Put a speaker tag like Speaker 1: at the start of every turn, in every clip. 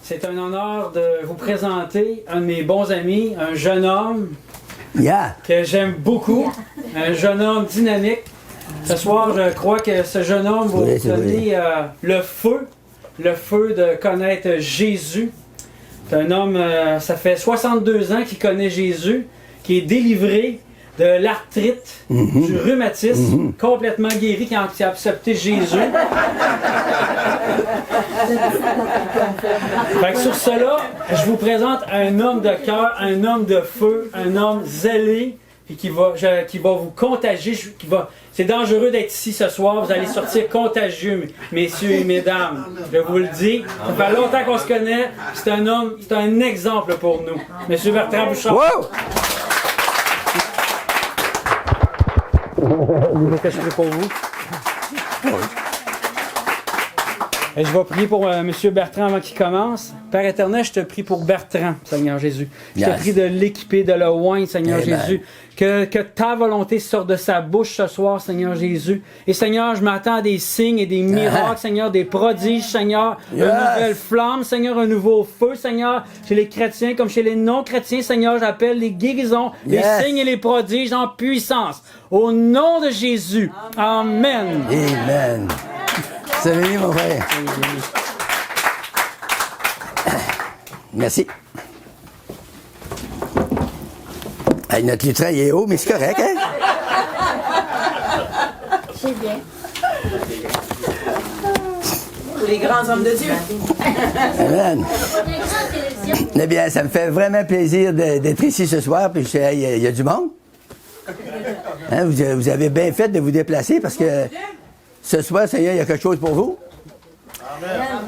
Speaker 1: C'est un honneur de vous présenter un de mes bons amis, un jeune homme que j'aime beaucoup, un jeune homme dynamique. Ce soir, je crois que ce jeune homme va vous donner le feu de connaître Jésus. C'est un homme, ça fait 62 ans qu'il connaît Jésus, qui est délivré de l'arthrite, du rhumatisme, complètement guéri, qui a accepté Jésus. Fait que sur cela, je vous présente un homme de cœur, un homme de feu, un homme zélé, et qui va vous contagier. C'est dangereux d'être ici ce soir, vous allez sortir contagieux, messieurs et mesdames. Je vous le dis, ça fait longtemps qu'on se connaît, c'est un homme, c'est un exemple pour nous. Monsieur Bertrand Bouchard.
Speaker 2: Wow!
Speaker 1: Que je prie pour vous. Et je vais prier pour M. Bertrand avant qu'il commence. Père éternel, je te prie pour Bertrand, Seigneur Jésus. Je te prie de l'équiper, de le oindre, Seigneur Jésus. Que ta volonté sorte de sa bouche ce soir, Seigneur Jésus. Et Seigneur, je m'attends à des signes et des miracles, Seigneur, des prodiges, Seigneur. Une nouvelle flamme, Seigneur, un nouveau feu, Seigneur. Chez les chrétiens comme chez les non-chrétiens, Seigneur, j'appelle les guérisons, les signes et les prodiges en puissance. Au nom de Jésus. Amen.
Speaker 2: Amen. C'est venu, mon frère. Merci. Hey, notre lutrin, il est haut, mais c'est correct, hein?
Speaker 3: C'est bien.
Speaker 4: Les grands hommes de Dieu.
Speaker 2: Amen. Eh bien, ça me fait vraiment plaisir d'être ici ce soir, puis je sais, il y a du monde. Hein, vous avez bien fait de vous déplacer parce que ce soir, Seigneur, il y a quelque chose pour vous.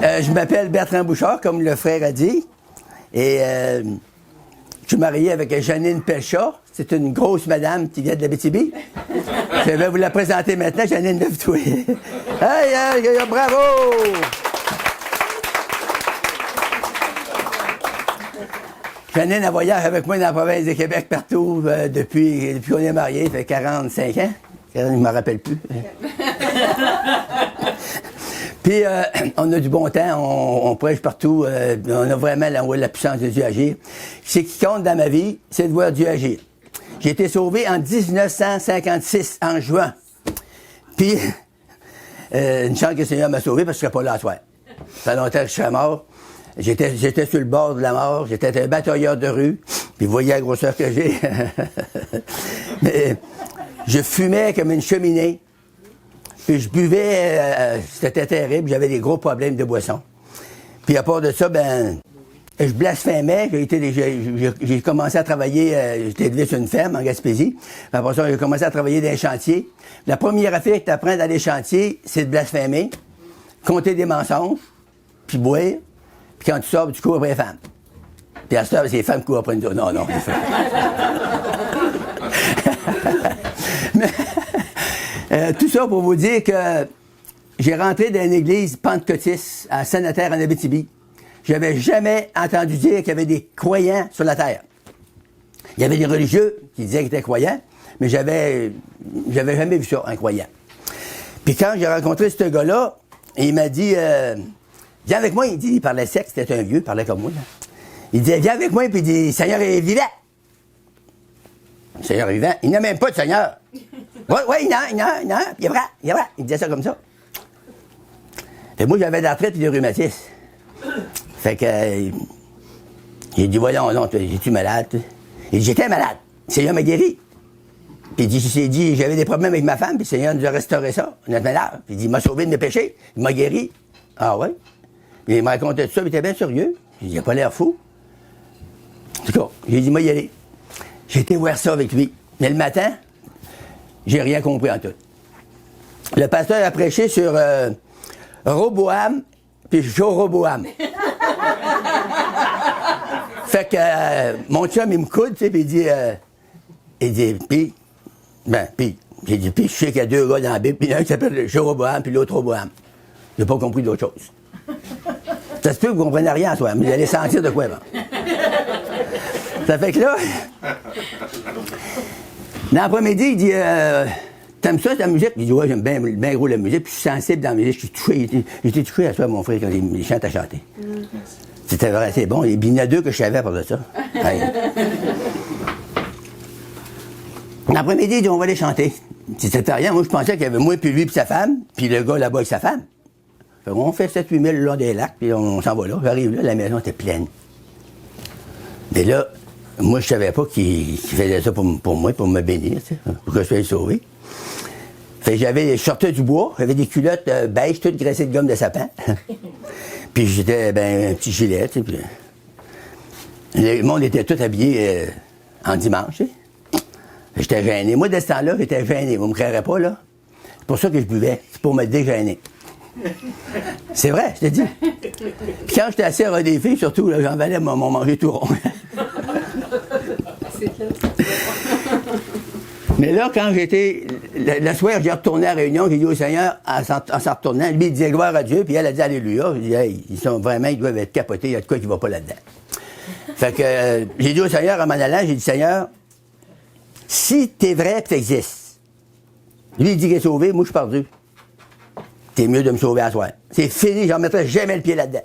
Speaker 2: Je m'appelle Bertrand Bouchard, comme le frère a dit. Et je suis marié avec Janine Pelchat. C'est une grosse madame qui vient de l'Abitibi. Je vais vous la présenter maintenant, Janine Lève-toi. Hey, bravo! Janine a voyagé avec moi dans la province de Québec partout depuis qu'on est mariés, ça fait 45 ans. Je ne me rappelle plus. Puis, on a du bon temps, on prêche partout, on a vraiment la puissance de Dieu agir. Ce qui compte dans ma vie, c'est de voir Dieu agir. J'ai été sauvé en 1956, en juin. Puis, une chance que le Seigneur m'a sauvé parce que je ne serais pas là à soir. Ça fait longtemps que je serais mort. J'étais sur le bord de la mort, j'étais un batailleur de rue, puis vous voyez la grosseur que j'ai. Mais je fumais comme une cheminée, puis je buvais, c'était terrible, j'avais des gros problèmes de boisson. Puis à part de ça, je blasphémais, j'ai commencé à travailler, j'étais élevé sur une ferme en Gaspésie, puis après ça, j'ai commencé à travailler dans les chantiers. La première affaire que tu apprends dans les chantiers, c'est de blasphémer, compter des mensonges, puis boire. Puis quand tu sors, tu cours après les femmes. Puis à ce temps, c'est les femmes qui courent après nous. Non, les femmes. Mais, tout ça pour vous dire que j'ai rentré dans une église pentecôtiste à Saint-Nazaire en Abitibi. J'avais jamais entendu dire qu'il y avait des croyants sur la terre. Il y avait des religieux qui disaient qu'ils étaient croyants, mais j'avais jamais vu ça, un croyant. Puis quand j'ai rencontré ce gars-là, il m'a dit... viens avec moi, il parlait sec, c'était un vieux, il parlait comme moi. Là. Il disait, viens avec moi, puis il dit, le Seigneur est vivant. Le Seigneur est vivant. Il n'a même pas de Seigneur. Oui, il a, il est vrai. Il disait ça comme ça. Fait moi, j'avais de l'arthrite et du rhumatisme. Fait que, j'ai dit, voyons, non, es-tu malade? Il dit, j'étais malade. Le Seigneur m'a guéri. Puis il dit, j'avais des problèmes avec ma femme, puis le Seigneur nous a restauré ça, notre malade. Puis il dit, il m'a sauvé de mes péchés, il m'a guéri. Ah ouais? Puis il me racontait tout ça, il était bien sérieux. Il n'a pas l'air fou. En tout cas, j'ai dit, moi, y aller. J'ai été voir ça avec lui. Mais le matin, j'ai rien compris en tout. Le pasteur a prêché sur Roboam puis Joroboam. Fait que mon chum, il me coude, tu sais, puis il dit, puis, j'ai dit, puis je sais qu'il y a deux gars dans la Bible, puis un qui s'appelle Joroboam, puis l'autre Roboam. J'ai pas compris d'autre chose. Ça se peut que vous ne compreniez rien à soi, mais vous allez sentir de quoi il va. Ça fait que là, dans l'après-midi, il dit, t'aimes ça, ta musique? Il dit, ouais, j'aime bien gros la musique, puis je suis sensible dans la musique, je suis touché. J'étais touché à soi, mon frère, quand il chante à chanter. C'était vrai, c'est bon. Et puis, il y en a 2 que je savais pour de ça. Hey. L'après-midi, il dit, on va aller chanter. C'était rien. Moi, je pensais qu'il y avait moi, puis lui, puis sa femme, puis le gars là-bas avec sa femme. Fait qu'on fait 7-8 000 le long des lacs, puis on s'en va là. J'arrive là, la maison était pleine. Mais là, moi, je savais pas qu'il faisait ça pour moi, pour me bénir, tu sais, pour que je sois sauvé. Fait que je sortais du bois, j'avais des culottes beige, toutes graissées de gomme de sapin. Puis j'étais, un petit gilet, tu sais, puis le monde était tout habillé en dimanche, tu sais. J'étais gêné. Moi, de ce temps-là, j'étais gêné. Vous me croirez pas, là? C'est pour ça que je buvais. C'est pour me dégêner. C'est vrai, je te dis. Puis quand j'étais assis à des filles, surtout, là, j'en valais mon manger tout rond. Mais là, quand j'étais... Le soir, j'ai retourné à la réunion, j'ai dit au Seigneur, en s'en retournant, lui, il disait gloire à Dieu, puis elle a dit Alléluia. J'ai dit, hey, ils doivent être capotés, il y a de quoi qui va pas là-dedans. Fait que j'ai dit au Seigneur, en m'en allant, j'ai dit, Seigneur, si t'es vrai, tu existes. Lui, il dit qu'il est sauvé, moi, je suis perdu. C'est mieux de me sauver à soi. C'est fini, j'en mettrai jamais le pied là-dedans.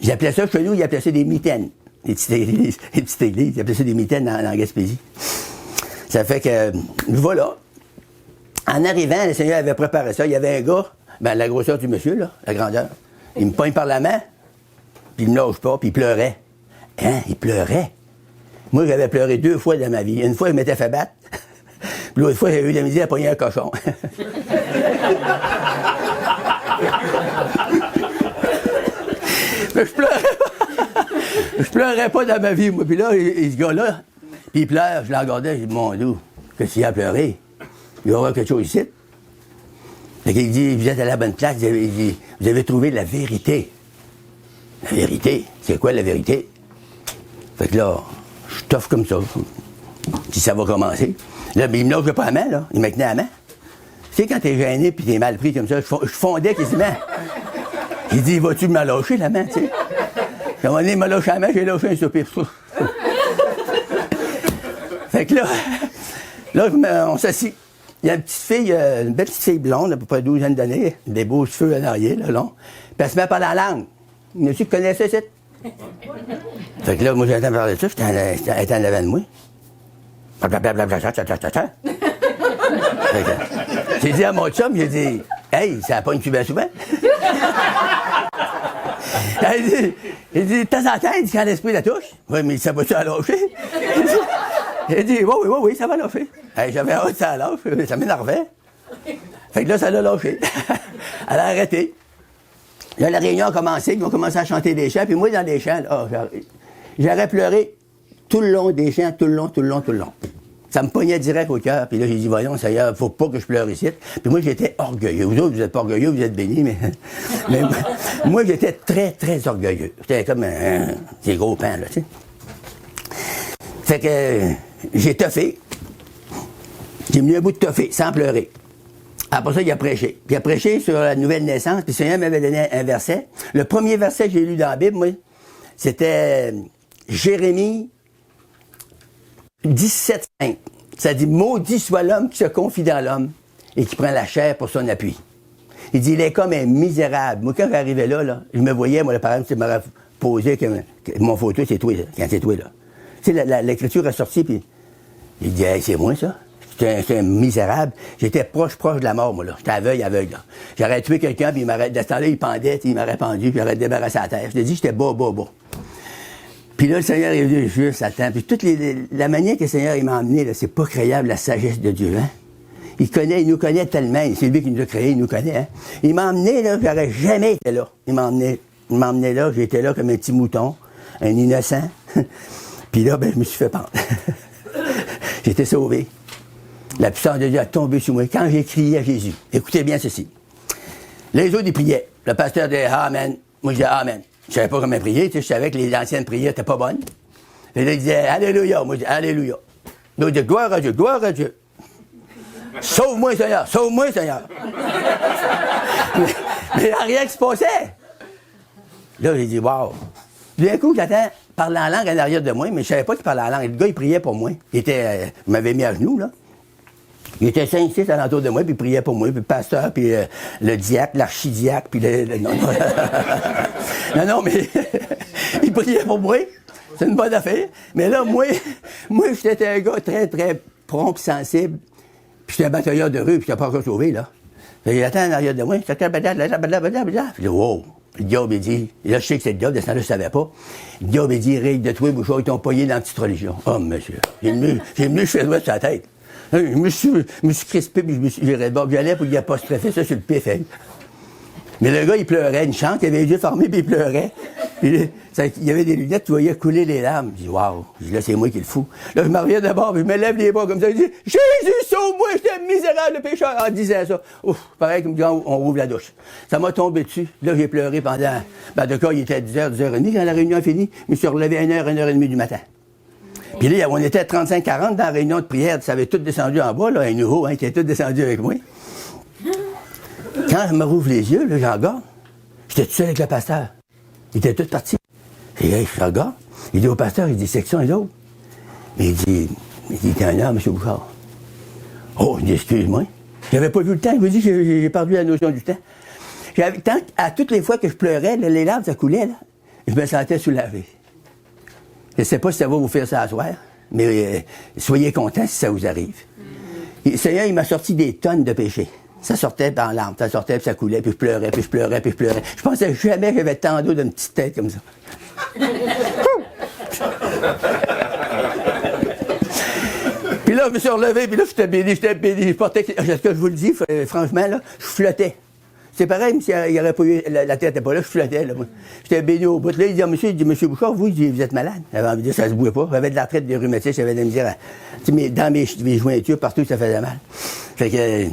Speaker 2: J'appelais ça chez nous, il appelait ça des mitaines. Les petites églises, il appelait ça des mitaines en Gaspésie. Ça fait que, voilà. En arrivant, le Seigneur avait préparé ça. Il y avait un gars, la grosseur du monsieur, là, la grandeur. Il me poigne par la main, puis il me lâche pas, puis il pleurait. Hein, il pleurait. Moi, j'avais pleuré 2 fois dans ma vie. Une fois, je m'étais fait battre. Puis l'autre fois, j'ai eu de la misère à pogner un cochon. Mais je pleurais pas dans ma vie, moi. Puis là, ce gars-là, puis il pleure, je l'ai regardé, j'ai dit, mon Dieu, qu'est-ce qu'il y a à pleurer? Il y aura quelque chose ici. Fait qu'il dit, vous êtes à la bonne place, vous avez trouvé la vérité. La vérité? C'est quoi la vérité? Fait que là, je toffe comme ça. Puis ça va commencer. Là, il me lâche pas la main, là. Il me tenait la main. Tu sais, quand t'es gêné puis t'es mal pris comme ça, je fondais quasiment. Il dit, vas-tu me lâcher la main, tu sais? À un moment donné, il m'a lâché la main, j'ai lâché un soupir. Fait que là, on s'assit. Il y a une petite fille, une belle petite fille blonde, à peu près 12 d'années, des beaux cheveux en arrière, là, long. Puis elle se met par la langue. Monsieur, tu connais ça, c'est? Fait que là, moi, j'entends parler de ça, j'étais en avant de moi. J'ai dit à mon chum, j'ai dit, hey, ça pogne tu bien souvent? Il dit, de temps en temps, il dit, quand l'esprit la touche. Oui, mais ça va-tu à lâcher? Il dit, oui, ça va lâcher. Hey, j'avais hâte, ça lâche, ça m'énervait. Fait que là, ça l'a lâché. Elle a arrêté. Là, la réunion a commencé, ils ont commencé à chanter des chants, puis moi, dans les chants, j'aurais pleuré tout le long des chants, tout le long. Ça me pognait direct au cœur, puis là, j'ai dit, voyons, Seigneur, faut pas que je pleure ici. Puis moi, j'étais orgueilleux. Vous autres, vous êtes pas orgueilleux, vous êtes bénis, mais moi, j'étais très, très orgueilleux. J'étais comme ces gros pans, là, tu sais. Fait que j'ai toffé. J'ai mis un bout de toffé, sans pleurer. Après ça, il a prêché. Puis il a prêché sur la nouvelle naissance, puis le Seigneur m'avait donné un verset. Le premier verset que j'ai lu dans la Bible, moi, c'était Jérémie 17:5. Ça dit, maudit soit l'homme qui se confie dans l'homme et qui prend la chair pour son appui. Il dit, il est comme un misérable. Moi, quand j'arrivais là, je me voyais, moi, le parent, tu m'aurais posé que mon photo, c'est toi, là, quand c'est toi, là. Tu sais, l'écriture est sortie, puis il dit, hey, c'est moi, ça. J'étais un misérable. J'étais proche de la mort, moi, là. J'étais aveugle, là. J'aurais tué quelqu'un, puis il m'aurait, de ce temps-là, il pendait, il m'aurait pendu, puis il aurait débarrassé la terre. Je te dis, j'étais bas. Puis là, le Seigneur est venu juste à temps. Puis la manière que le Seigneur il m'a emmené, là, c'est pas créable, la sagesse de Dieu, hein. Il nous connaît tellement. C'est lui qui nous a créés, il nous connaît, hein. Il m'a emmené, là, j'aurais jamais été là. Il m'a emmené là, j'étais là comme un petit mouton, un innocent. Puis là, je me suis fait pendre. J'étais sauvé. La puissance de Dieu a tombé sur moi quand j'ai crié à Jésus. Écoutez bien ceci. Les autres, ils priaient. Le pasteur disait Amen. Moi, je disais Amen. Je savais pas comment prier. Tu sais, je savais que les anciennes prières n'étaient pas bonnes. Et là, il disait Alléluia. Moi, je disais Alléluia. L'autre disait Gloire à Dieu, gloire à Dieu. Sauve-moi, Seigneur, sauve-moi, Seigneur. mais il n'y a rien qui se passait. Là, j'ai dit Wow. D'un coup, j'entends parler en langue en arrière de moi, mais je savais pas qu'il parlait en langue. Le gars, il priait pour moi. Il m'avait mis à genoux, là. Il était 5-6 alentour de moi, puis il priait pour moi, puis le pasteur, puis le diacre, l'archidiacre, puis non. Non, mais il priait pour moi. C'est une bonne affaire. Mais là, moi j'étais un gars très, très prompt et sensible. Puis j'étais un batailleur de rue, puis j'étais pas encore sauvé, là. Il attend en arrière de moi, j'étais blablabla. Puis wow! Le diable, il dit, et là, je sais que c'est le diable, de ce temps-là, je savais pas. Le diable, il dit, règle de toi, bouchard, ils t'ont pogné dans la petite religion. Oh, monsieur. J'ai mis le cheveu droit sur la tête. Je me suis crispé, puis j'allais pour y apostropher ça sur le pif. Mais le gars, il pleurait, une chante, il avait les yeux fermés, puis il pleurait. Puis il y avait des lunettes, tu voyais couler les larmes. Je dis, waouh, là, c'est moi qui le fous. Là, je me reviens d'abord, puis je me lève les bras comme ça, je dis, Jésus, sauve-moi, j'étais misérable de pécheur. En disant ça, ouf, pareil comme quand on rouvre la douche. Ça m'a tombé dessus. Là, j'ai pleuré pendant, de cas, il était 10h, 10h30, quand la réunion a fini, je me suis relevé à 1h, 1h30 du matin. Puis là, on était à 35-40 dans la réunion de prière, ça avait tout descendu en bas, là, un nouveau, qui était tout descendu avec moi. Quand je me rouvre les yeux, là, j'en regarde. J'étais tout seul avec le pasteur. Il était tout parti. Et hey, je regarde. Il dit au pasteur, il dit, section et l'autre. Il dit, t'es un homme, M. Bouchard. Oh, il dit, excuse-moi. J'avais pas vu le temps. Je vous dis que j'ai perdu la notion du temps. À toutes les fois que je pleurais, là, les larmes, ça coulait, là. Je me sentais soulavé. Je ne sais pas si ça va vous faire ça à soir, mais soyez contents si ça vous arrive. Le Seigneur, il m'a sorti des tonnes de péchés. Ça sortait dans l'arme, ça sortait, puis ça coulait, puis je pleurais, puis je pleurais, puis je pleurais. Je pensais jamais que j'avais tant d'eau d'une petite tête comme ça. Puis là, je me suis relevé, puis là, j'étais béni. Je portais, est-ce que je vous le dis, franchement, là, je flottais. C'est pareil, mais s'il n'y aurait pas eu, la tête n'était pas là, je flottais, là, moi. J'étais béni au bout. Là, il dit, monsieur Bouchard, vous êtes malade. J'avais envie de dire, ça se bouait pas. J'avais de l'arthrite, des rhumatismes, j'avais de la misère. Mais dans mes jointures, partout, ça faisait mal. Fait que,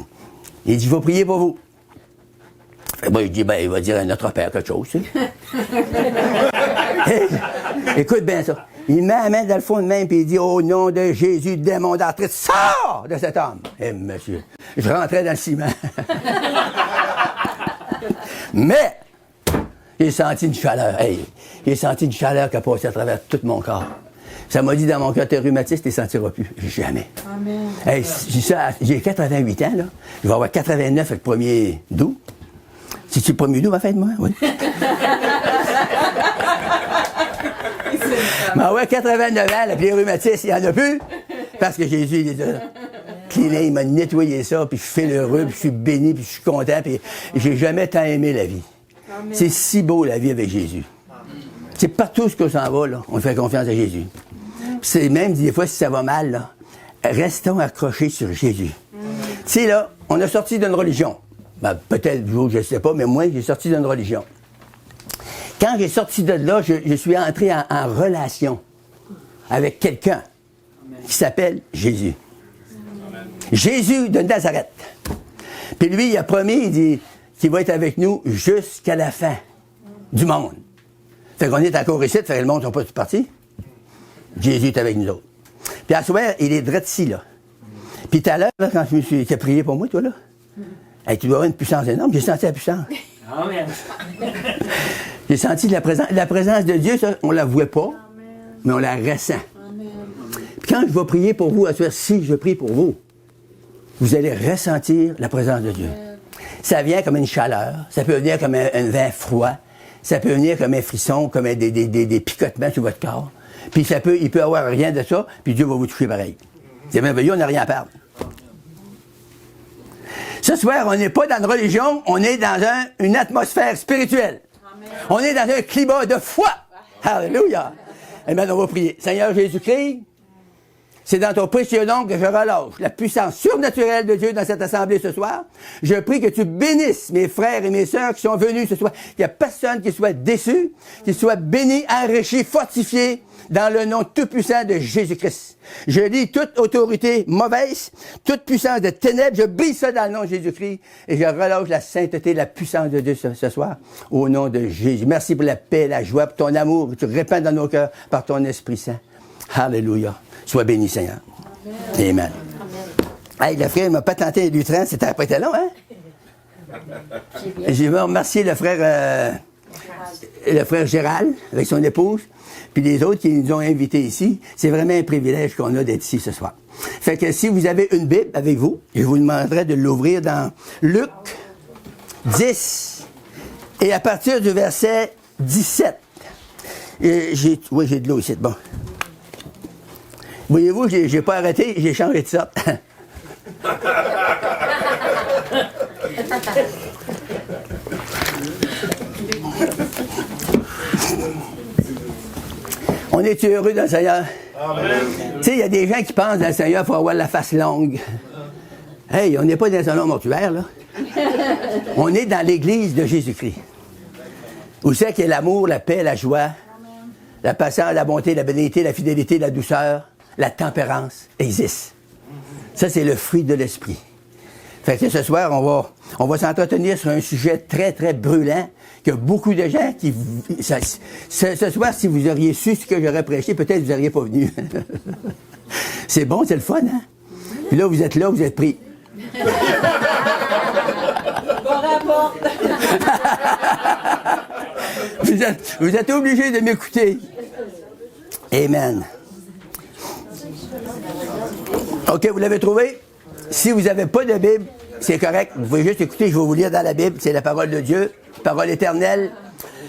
Speaker 2: il dit, je vais prier pour vous. Fait que, il dit, il va dire à notre père quelque chose, tu sais. Hey, écoute bien ça. Il met la main dans le fond de main, puis il dit, au nom de Jésus, démon d'arthrite, sors de cet homme. Eh, monsieur, je rentrais dans le ciment. Mais, j'ai senti une chaleur. Hey, j'ai senti une chaleur qui a passé à travers tout mon corps. Ça m'a dit dans mon cœur, t'es rhumatiste, tu ne sentiras plus. Jamais. Amen. Hey, j'ai 88 ans, là. Je vais avoir 89 le 1er d'août. C'est-tu le 1er d'août, ma fête, moi? Oui. Mais ouais, 89 ans, puis les rhumatistes, il n'y en a plus. Parce que Jésus, il est là. Il m'a nettoyé ça, puis je suis heureux, puis je suis béni, puis je suis content, puis j'ai jamais tant aimé la vie. Amen. C'est si beau, la vie avec Jésus. C'est partout ce qu'on s'en va, là, on fait confiance à Jésus. C'est même des fois, si ça va mal, là, restons accrochés sur Jésus. Tu sais, là, on a sorti d'une religion. Peut-être vous, je ne sais pas, mais moi, j'ai sorti d'une religion. Quand j'ai sorti de là, je suis entré en relation avec quelqu'un qui s'appelle Jésus. Jésus de Nazareth. Puis lui, il a promis, il dit, qu'il va être avec nous jusqu'à la fin du monde. Fait qu'on est encore ici, fait que le monde ne sont pas tous partis. Jésus est avec nous autres. Puis à ce soir, il est droit ici, là. Puis tout à l'heure, là, quand tu as prié pour moi, toi, là, hey, tu dois avoir une puissance énorme. J'ai senti la puissance. Amen. J'ai senti la présence de Dieu, ça, on la voit pas, mais on la ressent. Amen. Puis quand je vais prier pour vous, à ce soir, si je prie pour vous, vous allez ressentir la présence de Dieu. Ça vient comme une chaleur, ça peut venir comme un vent froid, ça peut venir comme un frisson, comme des picotements sur votre corps. Puis il peut avoir rien de ça, puis Dieu va vous toucher pareil. C'est merveilleux, on n'a rien à perdre. Ce soir, on n'est pas dans une religion, on est dans une atmosphère spirituelle. Amen. On est dans un climat de foi. Alléluia. Amen, on va prier. Seigneur Jésus-Christ, c'est dans ton précieux nom que je relâche la puissance surnaturelle de Dieu dans cette assemblée ce soir. Je prie que tu bénisses mes frères et mes sœurs qui sont venus ce soir. Qu'il n'y a personne qui soit déçu, qui soit béni, enrichi, fortifié dans le nom tout-puissant de Jésus-Christ. Je lis toute autorité mauvaise, toute puissance de ténèbres, je brise ça dans le nom de Jésus-Christ et je relâche la sainteté, la puissance de Dieu ce soir au nom de Jésus. Merci pour la paix, la joie, pour ton amour que tu répands dans nos cœurs par ton Esprit Saint. Alléluia. Sois béni, Seigneur. Amen. Amen. Hey, le frère m'a pas tenté Lutrin, c'était pas été long, hein? Je veux remercier le frère Gérald, avec son épouse, puis les autres qui nous ont invités ici. C'est vraiment un privilège qu'on a d'être ici ce soir. Fait que si vous avez une Bible avec vous, je vous demanderai de l'ouvrir dans Luc 10, et à partir du verset 17. Oui, j'ai de l'eau ici, bon. Voyez-vous, j'ai pas arrêté, j'ai changé de sorte. On est heureux dans le Seigneur? Tu sais, il y a des gens qui pensent dans le Seigneur, il faut avoir la face longue. Hey, on n'est pas dans un salon mortuaire, là. On est dans l'Église de Jésus-Christ. Où c'est qu'il y a l'amour, la paix, la joie, la patience, la bonté, la bénédiction, la fidélité, la douceur, la tempérance existent. Ça, c'est le fruit de l'esprit. Fait que ce soir, on va s'entretenir sur un sujet très, très brûlant, que beaucoup de gens qui... Ce soir, si vous auriez su ce que j'aurais prêché, peut-être vous n'auriez pas venu. C'est bon, c'est le fun, hein? Puis là, vous êtes pris.
Speaker 4: Bon rapport.
Speaker 2: Vous êtes obligés de m'écouter. Amen. OK, vous l'avez trouvé? Si vous n'avez pas de Bible, c'est correct. Vous pouvez juste écouter, je vais vous lire dans la Bible. C'est la parole de Dieu, parole éternelle.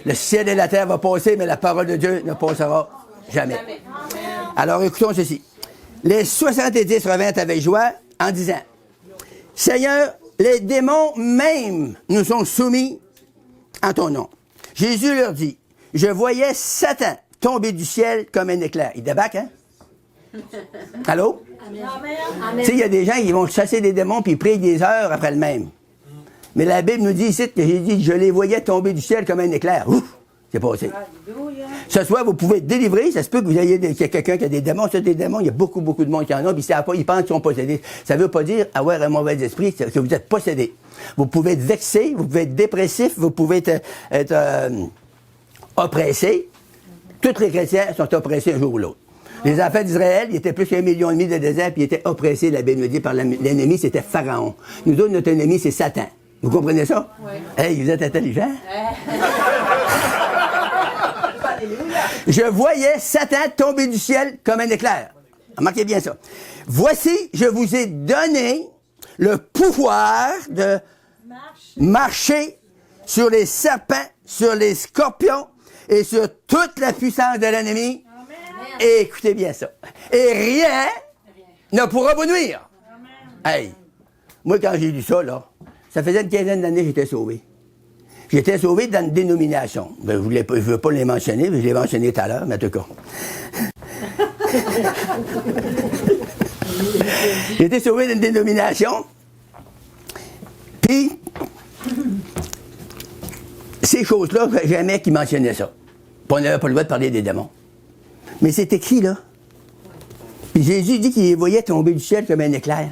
Speaker 2: Le ciel et la terre vont passer, mais la parole de Dieu ne passera jamais. Alors, écoutons ceci. Les 70 revinrent avec joie en disant, « Seigneur, les démons même nous sont soumis en ton nom. » Jésus leur dit, « Je voyais Satan tomber du ciel comme un éclair. » Il débarque, hein? Allô? Tu sais, il y a des gens qui vont chasser des démons puis ils prient des heures après le même. Mais la Bible nous dit ici que j'ai dit, je les voyais tomber du ciel comme un éclair. Ouf! C'est passé. Ce soir, vous pouvez être délivré. Ça se peut que vous ayez quelqu'un qui a des démons. Ça, des démons, il y a beaucoup, beaucoup de monde qui en a. Puis ils pensent qu'ils sont possédés. Ça ne veut pas dire avoir un mauvais esprit, que vous êtes possédé. Vous pouvez être vexé, vous pouvez être dépressif, vous pouvez être oppressé. Tous les chrétiens sont oppressés un jour ou l'autre. Les enfants d'Israël, ils étaient plus qu'1,5 million de désert, puis ils étaient oppressés, la Bible nous dit, par l'ennemi, c'était Pharaon. Nous autres, notre ennemi, c'est Satan. Vous comprenez ça? Oui. Hey, vous êtes intelligents? Je voyais Satan tomber du ciel comme un éclair. Remarquez bien ça. Voici, je vous ai donné le pouvoir de marcher sur les serpents, sur les scorpions et sur toute la puissance de l'ennemi. Et écoutez bien ça. Et rien ne pourra vous nuire. Hey, moi, quand j'ai lu ça, là, ça faisait une quinzaine d'années que j'étais sauvé. J'étais sauvé dans une dénomination. Ben, je ne veux pas les mentionner, mais je l'ai mentionné tout à l'heure, mais en tout cas. J'étais sauvé dans une dénomination. Puis, ces choses-là, jamais qu'ils mentionnaient ça. Puis on n'avait pas le droit de parler des démons. Mais c'est écrit, là. Puis Jésus dit qu'il les voyait tomber du ciel comme un éclair.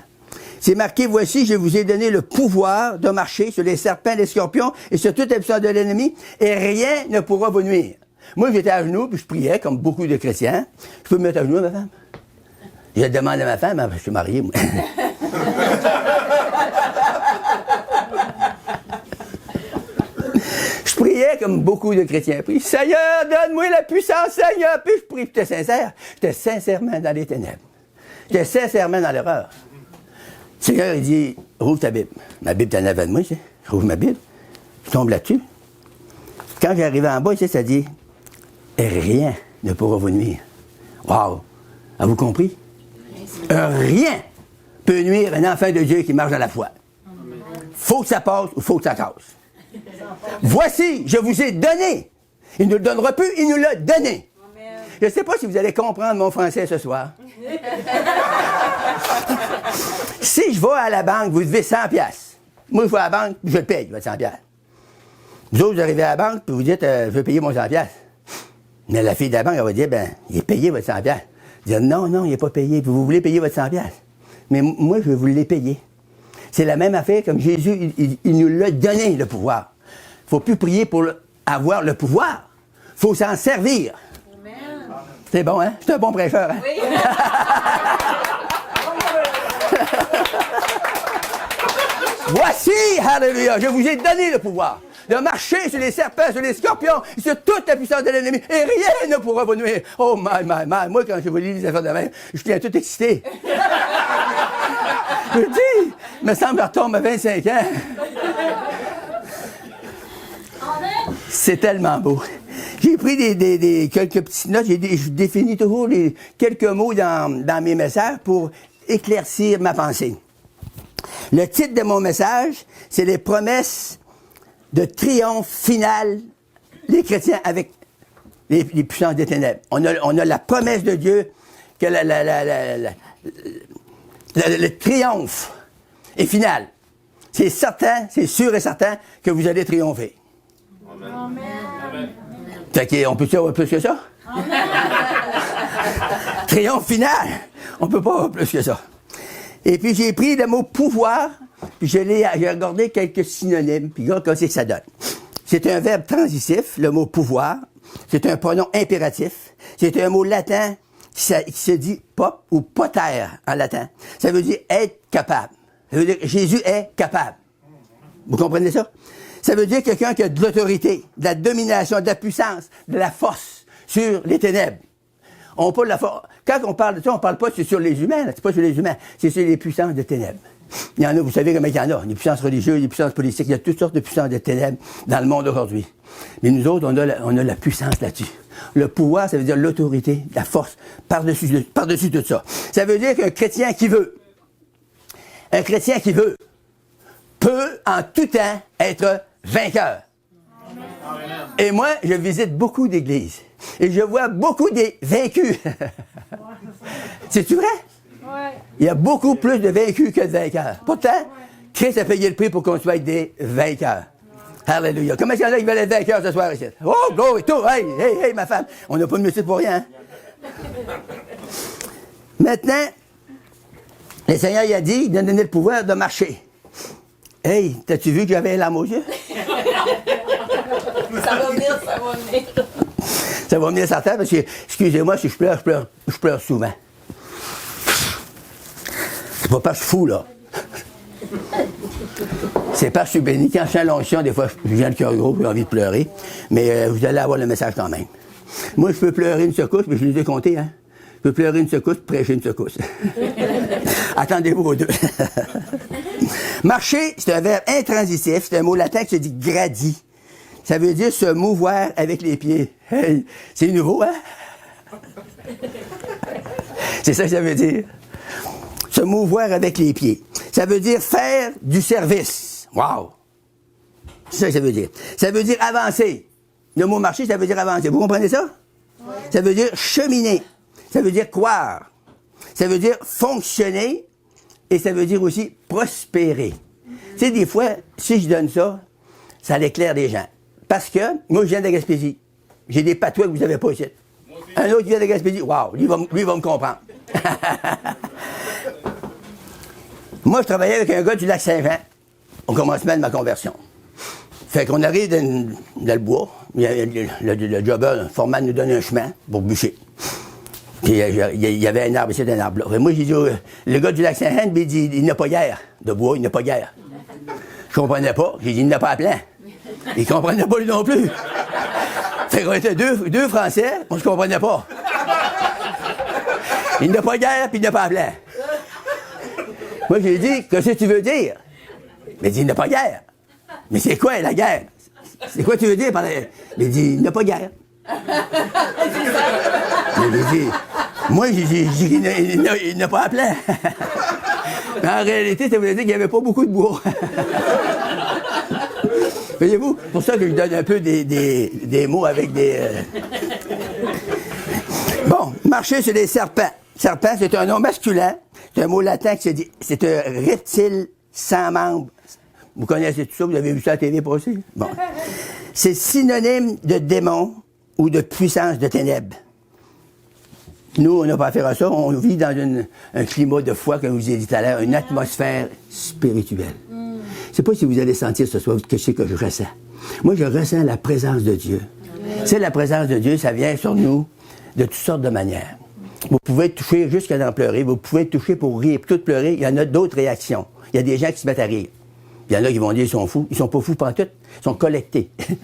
Speaker 2: C'est marqué, voici, je vous ai donné le pouvoir de marcher sur les serpents, les scorpions et sur toute la puissance de l'ennemi, et rien ne pourra vous nuire. Moi, j'étais à genoux, puis je priais, comme beaucoup de chrétiens. Je peux me mettre à genoux, ma femme? Je demande à ma femme, hein, je suis marié, moi. Je priais comme beaucoup de chrétiens prient. Seigneur, donne-moi la puissance, Seigneur. Puis je prie, j'étais sincère. J'étais sincèrement dans les ténèbres. J'étais sincèrement dans l'erreur. Le Seigneur, il dit, rouvre ta Bible. Ma Bible est en avant de moi, tu sais. Je rouvre ma Bible. Je tombe là-dessus. Quand j'arrive en bas, tu sais, ça dit, rien ne pourra vous nuire. Wow! Avez-vous compris? Rien peut nuire un enfant de Dieu qui marche dans la foi. Faut que ça passe ou faut que ça casse. Voici, je vous ai donné. Il ne nous le donnera plus, il nous l'a donné. Je ne sais pas si vous allez comprendre mon français ce soir. Si je vais à la banque, vous devez 100 piastres. Moi, je vais à la banque, je le paye, votre 100 piastres. Vous autres, vous arrivez à la banque, puis vous dites, je veux payer mon 100 piastres. Mais la fille de la banque, elle va dire, ben, il est payé votre 100 piastres. Dire, non, il n'est pas payé, puis vous voulez payer votre 100 piastres. Mais moi, je vais vous les payer. C'est la même affaire comme Jésus, il nous l'a donné, le pouvoir. Il ne faut plus prier pour avoir le pouvoir. Il faut s'en servir. Amen. C'est bon, hein? C'est un bon prêcheur, hein? Oui. Voici, alléluia, je vous ai donné le pouvoir de marcher sur les serpents, sur les scorpions, sur toute la puissance de l'ennemi, et rien ne pourra vous nuire. Oh, my. Moi, quand je vous lis les affaires de même, je viens tout excité. Je dis, il me semble que je retombe à 25 ans. C'est tellement beau. J'ai pris quelques petites notes, je définis toujours quelques mots dans mes messages pour éclaircir ma pensée. Le titre de mon message, c'est les promesses de triomphe final des chrétiens avec les puissances des ténèbres. On a la promesse de Dieu que le triomphe est final. C'est certain, c'est sûr et certain que vous allez triompher. Amen. Fait qu'on peut avoir plus que ça? Triomphe final! On peut pas avoir plus que ça. Et puis j'ai pris le mot pouvoir, puis j'ai regardé quelques synonymes, puis regarde qu'est-ce que ça donne. C'est un verbe transitif, le mot pouvoir. C'est un pronom impératif. C'est un mot latin qui se dit pop ou poter en latin. Ça veut dire être capable. Ça veut dire que Jésus est capable. Vous comprenez ça? Ça veut dire quelqu'un qui a de l'autorité, de la domination, de la puissance, de la force sur les ténèbres. On parle de la force. Quand on parle de ça, on parle pas sur les humains, c'est pas sur les humains, c'est sur les puissances de ténèbres. Il y en a, vous savez comment il y en a, des puissances religieuses, des puissances politiques, il y a toutes sortes de puissances de ténèbres dans le monde aujourd'hui. Mais nous autres, on a la puissance là-dessus. Le pouvoir, ça veut dire l'autorité, la force, par-dessus tout ça. Ça veut dire qu'un chrétien qui veut peut en tout temps être vainqueur. Et moi, je visite beaucoup d'églises. Et je vois beaucoup des vaincus. C'est-tu vrai? Ouais. Il y a beaucoup plus de vaincus que de vainqueurs. Pourtant, Christ a payé le prix pour qu'on soit des vainqueurs. Alléluia. Comment est-ce qu'il y en a qui veulent être vainqueurs ce soir ici? Oh, glory, tout. Hey, ma femme. On n'a pas de musique pour rien. Hein? Maintenant, le Seigneur, il a dit, il a donné le pouvoir de marcher. Hey, t'as-tu vu que j'avais les larmes aux yeux?
Speaker 4: Ça va venir, ça va venir.
Speaker 2: Ça va venir certain parce que, excusez-moi, si je pleure souvent. C'est pas parce que je suis fou, là. C'est parce que je suis béni. Quand je suis à l'onction, des fois, je viens le cœur gros, j'ai envie de pleurer. Mais vous allez avoir le message quand même. Moi, je peux pleurer une secousse, mais je les ai comptés, hein. Je peux pleurer une secousse, prêcher une secousse. Attendez-vous aux deux. Marcher, c'est un verbe intransitif. C'est un mot latin qui se dit gradi. Ça veut dire se mouvoir avec les pieds. Hey, c'est nouveau, hein? C'est ça que ça veut dire. Se mouvoir avec les pieds. Ça veut dire faire du service. Wow! C'est ça que ça veut dire. Ça veut dire avancer. Le mot marcher, ça veut dire avancer. Vous comprenez ça? Ouais. Ça veut dire cheminer. Ça veut dire croire. Ça veut dire fonctionner. Et ça veut dire aussi prospérer. Tu sais, des fois, si je donne ça, ça l'éclaire des gens. Parce que, moi, je viens de Gaspésie. J'ai des patois que vous n'avez pas ici. Un autre qui vient de Gaspésie, wow, lui va me comprendre. Moi, je travaillais avec un gars du lac Saint-Jean au commencement de ma conversion. Fait qu'on arrive dans le bois, le jobber, le foreman nous donne un chemin pour bûcher. Puis il y avait un arbre ici, un arbre là. Fait moi, j'ai dit, le gars du lac Saint-Jean, il dit, il n'a pas guère de bois, il n'a pas guère. Je comprenais pas. J'ai dit, il n'a pas à plein. Il comprenait pas lui non plus. Fait qu'on était deux Français, on se comprenait pas. Il n'a pas guère, puis il n'a pas à plein. Moi, j'ai dit, qu'est-ce que tu veux dire? Mais il dit, il n'a pas guère. Mais c'est quoi la guerre? C'est quoi tu veux dire par la... Mais il dit, il n'a pas guère. Mais j'ai dit, moi, j'ai dit, il n'a pas à plein. Mais en réalité, ça voulait dire qu'il n'y avait pas beaucoup de bois. Voyez-vous, c'est pour ça que je donne un peu des mots avec des... Bon, marcher sur les serpents. Serpent, c'est un nom masculin. C'est un mot latin qui se dit... C'est un reptile sans membres. Vous connaissez tout ça? Vous avez vu ça à la TV passer? Bon. C'est synonyme de démon ou de puissance de ténèbres. Nous, on n'a pas affaire à ça. On vit dans un climat de foi, comme je vous ai dit tout à l'heure, une atmosphère spirituelle. Je ne sais pas si vous allez sentir ce soir que c'est que je ressens. Moi, je ressens la présence de Dieu. C'est la présence de Dieu, ça vient sur nous de toutes sortes de manières. Vous pouvez être touché jusqu'à en pleurer, vous pouvez être touché pour rire, puis tout pleurer. Il y en a d'autres réactions. Il y a des gens qui se mettent à rire. Il y en a qui vont dire qu'ils sont fous. Ils sont pas fous pantoute, ils sont collectés.
Speaker 4: C'est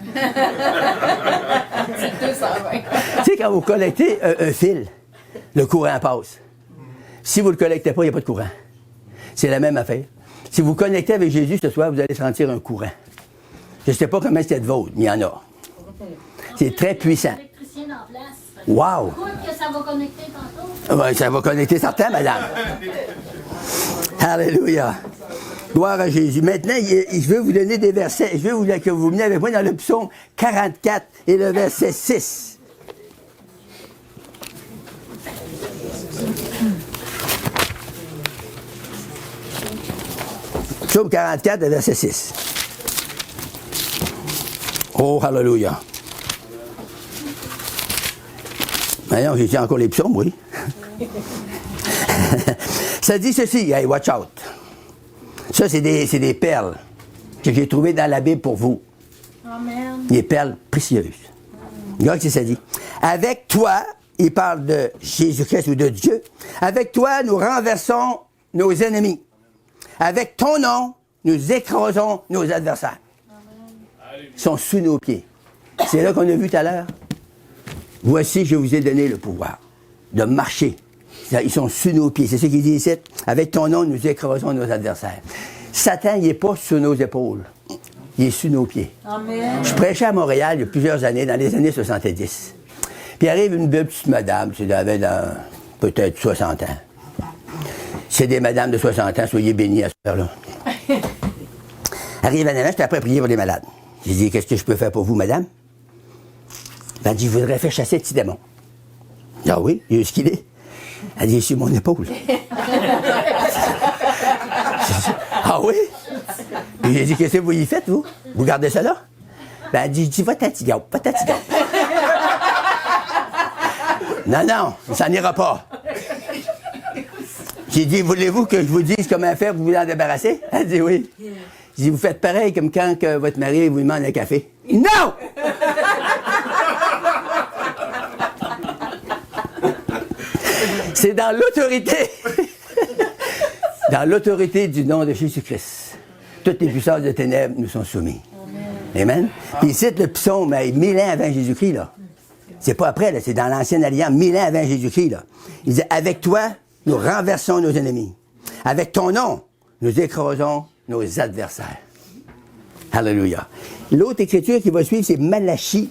Speaker 4: 220.
Speaker 2: Tu sais, quand vous collectez un fil, le courant passe. Si vous ne le collectez pas, il n'y a pas de courant. C'est la même affaire. Si vous connectez avec Jésus ce soir, vous allez sentir un courant. Je ne sais pas comment c'est de vôtre, mais il y en a. C'est très puissant.
Speaker 3: Électricien en place.
Speaker 2: Wow!
Speaker 3: Écoute que ça va connecter tantôt.
Speaker 2: Oui, ça va connecter certains, madame. Alléluia. Gloire à Jésus. Maintenant, je vais vous donner des versets. Je veux que vous veniez avec moi dans le psaume 44 et le verset 6. Psaume 44, le verset 6. Oh, hallelujah. Maintenant, j'ai dit encore les psaumes, oui. Ça dit ceci, hey, watch out. Ça, c'est des perles que j'ai trouvées dans la Bible pour vous.
Speaker 3: Amen.
Speaker 2: Des perles précieuses. Regarde ce que ça dit. Avec toi, il parle de Jésus-Christ ou de Dieu. Avec toi, nous renversons nos ennemis. Avec ton nom, nous écrasons nos adversaires. Ils sont sous nos pieds. C'est là qu'on a vu tout à l'heure. Voici, je vous ai donné le pouvoir de marcher. Ils sont sous nos pieds. C'est ce qu'il dit ici. Avec ton nom, nous écrasons nos adversaires. Satan, il n'est pas sur nos épaules. Il est sous nos pieds.
Speaker 4: Amen.
Speaker 2: Je prêchais à Montréal il y a plusieurs années, dans les années 70. Puis arrive une belle petite madame, qui avait peut-être 60 ans. C'est des madames de 60 ans, soyez bénis à ce heure-là. Arrive à Nana, j'étais après prier pour les malades. J'ai dit, qu'est-ce que je peux faire pour vous, madame? Elle dit, je voudrais faire chasser le petit démon. J'ai dit, ah oui, il est où ce qu'il est? Elle dit, sur mon épaule. Ah oui? Puis j'ai dit, qu'est-ce que vous y faites, vous? Vous gardez ça là? Ben, elle dit, va t'attigape, va t'attigape. Non, non, ça n'ira pas. J'ai dit, voulez-vous que je vous dise comment faire pour vous en débarrasser? Elle dit, oui. J'ai dit, vous faites pareil comme quand que votre mari vous demande un café. Non! C'est dans l'autorité. Dans l'autorité du nom de Jésus-Christ. Toutes les puissances de ténèbres nous sont soumises. Amen. Puis il cite le psaume 1000 ans avant Jésus-Christ, là. C'est pas après, là, c'est dans l'Ancienne Alliance, 1000 ans avant Jésus-Christ, là. Il dit, avec toi, nous renversons nos ennemis. Avec ton nom, nous écrasons nos adversaires. Alléluia. L'autre écriture qui va suivre, c'est Malachie.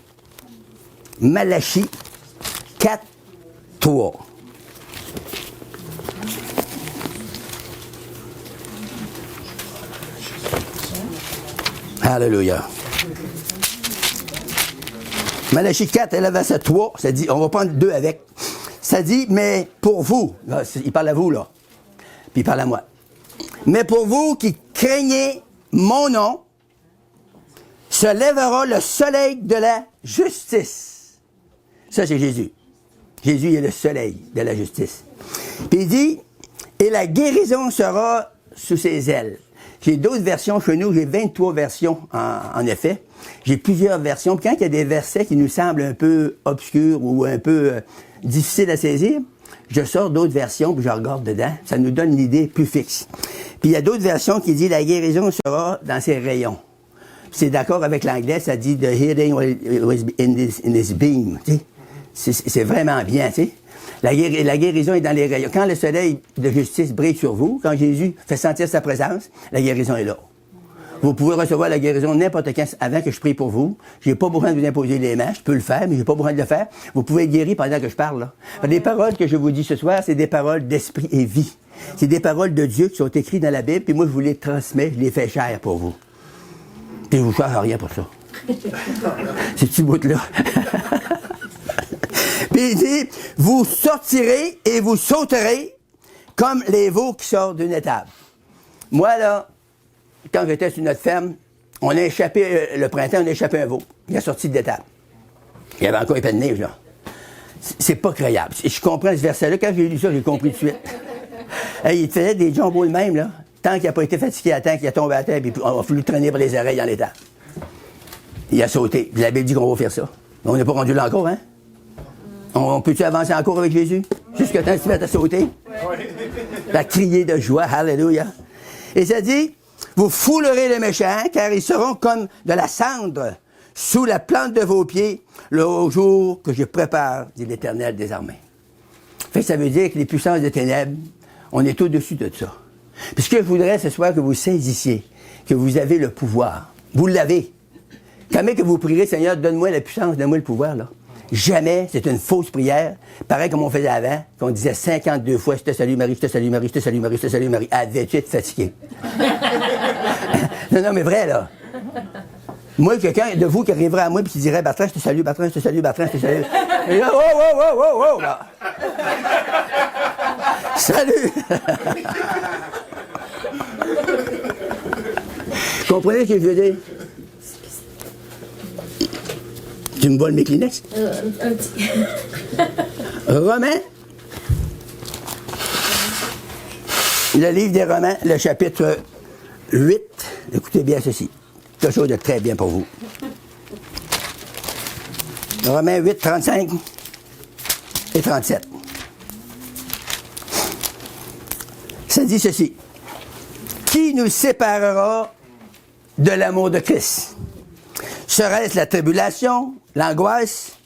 Speaker 2: Malachie 4, 3. Alléluia. Malachie 4, et le verset 3, ça dit, on va prendre 2 avec. Ça dit, mais pour vous, là, il parle à vous, là, puis il parle à moi. Mais pour vous qui craignez mon nom, se lèvera le soleil de la justice. Ça, c'est Jésus. Jésus est le soleil de la justice. Puis il dit, et la guérison sera sous ses ailes. J'ai d'autres versions chez nous, j'ai 23 versions en effet. J'ai plusieurs versions. Puis quand il y a des versets qui nous semblent un peu obscurs ou un peu difficiles à saisir, je sors d'autres versions puis je regarde dedans. Ça nous donne l'idée plus fixe. Puis il y a d'autres versions qui disent la guérison sera dans ses rayons. C'est d'accord avec l'anglais, ça dit the healing was in this beam. C'est vraiment bien, tu sais. La guérison est dans les rayons. Quand le soleil de justice brille sur vous, quand Jésus fait sentir sa présence, la guérison est là. Vous pouvez recevoir la guérison n'importe quand avant que je prie pour vous. J'ai pas besoin de vous imposer les mains. Je peux le faire, mais j'ai pas besoin de le faire. Vous pouvez être guéri pendant que je parle, là. Les paroles que je vous dis ce soir, c'est des paroles d'esprit et vie. C'est des paroles de Dieu qui sont écrites dans la Bible, puis moi, je vous les transmets, je les fais chair pour vous. Puis je vous charge rien pour ça. Ces petits bouts-là. Puis il dit, vous sortirez et vous sauterez comme les veaux qui sortent d'une étable. Moi, là, quand j'étais sur notre ferme, on a échappé, le printemps, on a échappé un veau. Il a sorti de l'étable. Il y avait encore un peu de neige, là. C'est pas croyable. Je comprends ce verset-là. Quand j'ai lu ça, j'ai compris tout de suite. Il faisait des jambons le même, là. Tant qu'il n'a pas été fatigué à temps, qu'il a tombé à terre, puis on a fallu traîner par les oreilles dans l'étable. Il a sauté. Puis la Bible dit qu'on va faire ça. On n'est pas rendu là encore, hein? On peut-tu avancer encore avec Jésus? Jusqu'à temps que tu vas te sauter? La crier de joie. Alléluia. Et ça dit, vous foulerez les méchants, car ils seront comme de la cendre sous la plante de vos pieds, le jour que je prépare, dit l'Éternel des armées. Fait que ça veut dire que les puissances des ténèbres, on est au-dessus de ça. Puis ce que je voudrais ce soir que vous saisissiez, que vous avez le pouvoir. Vous l'avez. Jamais que vous prierez, Seigneur, donne-moi la puissance, donne-moi le pouvoir, là. Jamais, c'est une fausse prière. Pareil comme on faisait avant, qu'on disait 52 fois, je te salue Marie, je te salue Marie, je te salue Marie, je te salue Marie. Avais-tu été fatigué? Non, mais vrai, là. Moi, quelqu'un de vous qui arriverait à moi et qui dirait, Bertrand, je te salue, Bertrand, je te salue, Bertrand, je te salue. Et là, oh, là. Salut! Comprenez ce que je veux dire? Tu me voles mes Kleenex?
Speaker 3: Un petit.
Speaker 2: Romains. Le livre des Romains, le chapitre 8. Écoutez bien ceci. Quelque chose de très bien pour vous. Romains 8, 35 et 37. Ça dit ceci. Qui nous séparera de l'amour de Christ? Serait-ce la tribulation, l'angoisse,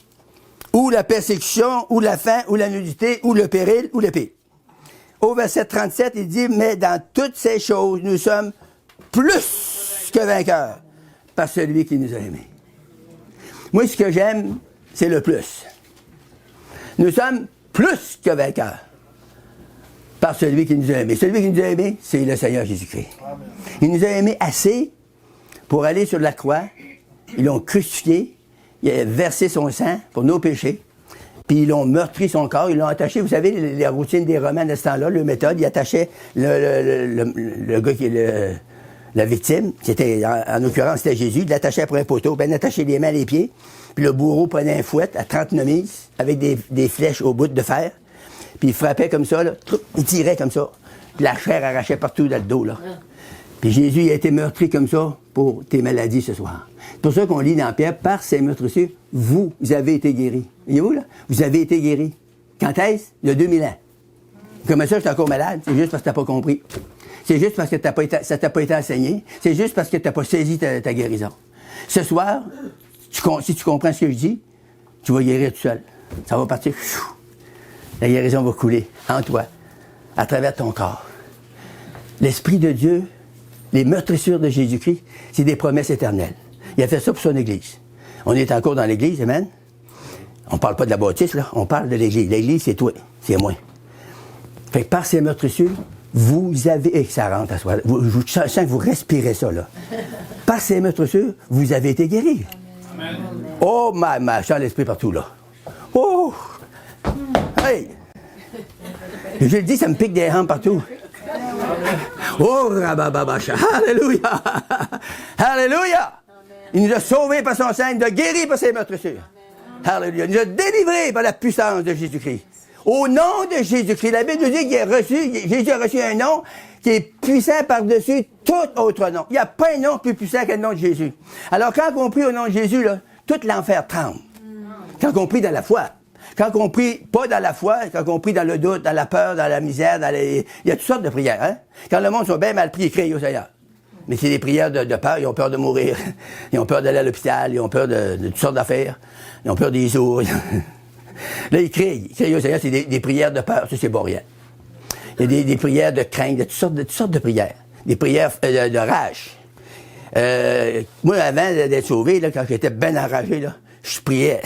Speaker 2: ou la persécution, ou la faim, ou la nudité, ou le péril, ou l'épée? Au verset 37, il dit, mais dans toutes ces choses, nous sommes plus que vainqueurs par celui qui nous a aimés. Moi, ce que j'aime, c'est le plus. Nous sommes plus que vainqueurs par celui qui nous a aimés. Celui qui nous a aimés, c'est le Seigneur Jésus-Christ. Il nous a aimés assez pour aller sur la croix. Ils l'ont crucifié, il a versé son sang pour nos péchés, puis ils l'ont meurtri son corps, ils l'ont attaché. Vous savez, les routines des Romains de ce temps-là, le méthode, ils attachaient le gars qui est la victime, c'était, en l'occurrence, c'était Jésus, il l'attachait après un poteau, ben il attachait les mains et les pieds, puis le bourreau prenait un fouet à 39 mises, avec des flèches au bout de fer, puis il frappait comme ça, là, il tirait comme ça, puis la chair arrachait partout dans le dos, là. Puis Jésus a été meurtri comme ça pour tes maladies ce soir. C'est pour ça qu'on lit dans Pierre, par ces meurtrissures, vous avez été guéris. Voyez-vous, là? Vous avez été guéris. Quand est-ce? Il y a 2000 ans. Comme ça, je suis encore malade. C'est juste parce que tu n'as pas compris. C'est juste parce que ça t'a pas été enseigné. C'est juste parce que tu n'as pas saisi ta guérison. Ce soir, si tu comprends ce que je dis, tu vas guérir tout seul. Ça va partir. La guérison va couler en toi, à travers ton corps. L'Esprit de Dieu, les meurtrissures de Jésus-Christ, c'est des promesses éternelles. Il a fait ça pour son Église. On est encore dans l'Église, amen? On parle pas de la bâtisse, là. On parle de l'Église. L'Église, c'est toi, c'est moi. Fait que par ces meurtrissures, vous avez... Et ça rentre à soi. Je sens que vous respirez ça, là. Par ces meurtrissures, vous avez été guéris. Amen. Oh, je sens l'Esprit partout, là. Oh! Hey! Je le dis, ça me pique des hanches partout. Oh, rabababacha. Alléluia! Alléluia! Il nous a sauvés par son sang, il nous a guéris par ses meurtrissures. Alléluia! Il nous a délivrés par la puissance de Jésus-Christ. Au nom de Jésus-Christ, la Bible nous dit Jésus a reçu un nom qui est puissant par-dessus tout autre nom. Il n'y a pas un nom plus puissant que le nom de Jésus. Alors, quand on prie au nom de Jésus, là, tout l'enfer tremble. Quand on prie dans la foi. Quand on prie pas dans la foi, quand on prie dans le doute, dans la peur, dans la misère, il y a toutes sortes de prières. Hein? Quand le monde sont bien mal pris, ils crient au Seigneur. Mais c'est des prières de peur, ils ont peur de mourir. Ils ont peur d'aller à l'hôpital, ils ont peur de toutes sortes d'affaires. Ils ont peur des eaux. Là, ils crient au Seigneur, c'est des prières de peur, ça c'est pas rien. Il y a des prières de crainte, de toutes sortes de prières. Des prières de rage. Moi, avant d'être sauvé, là, quand j'étais bien enragé, là, je priais.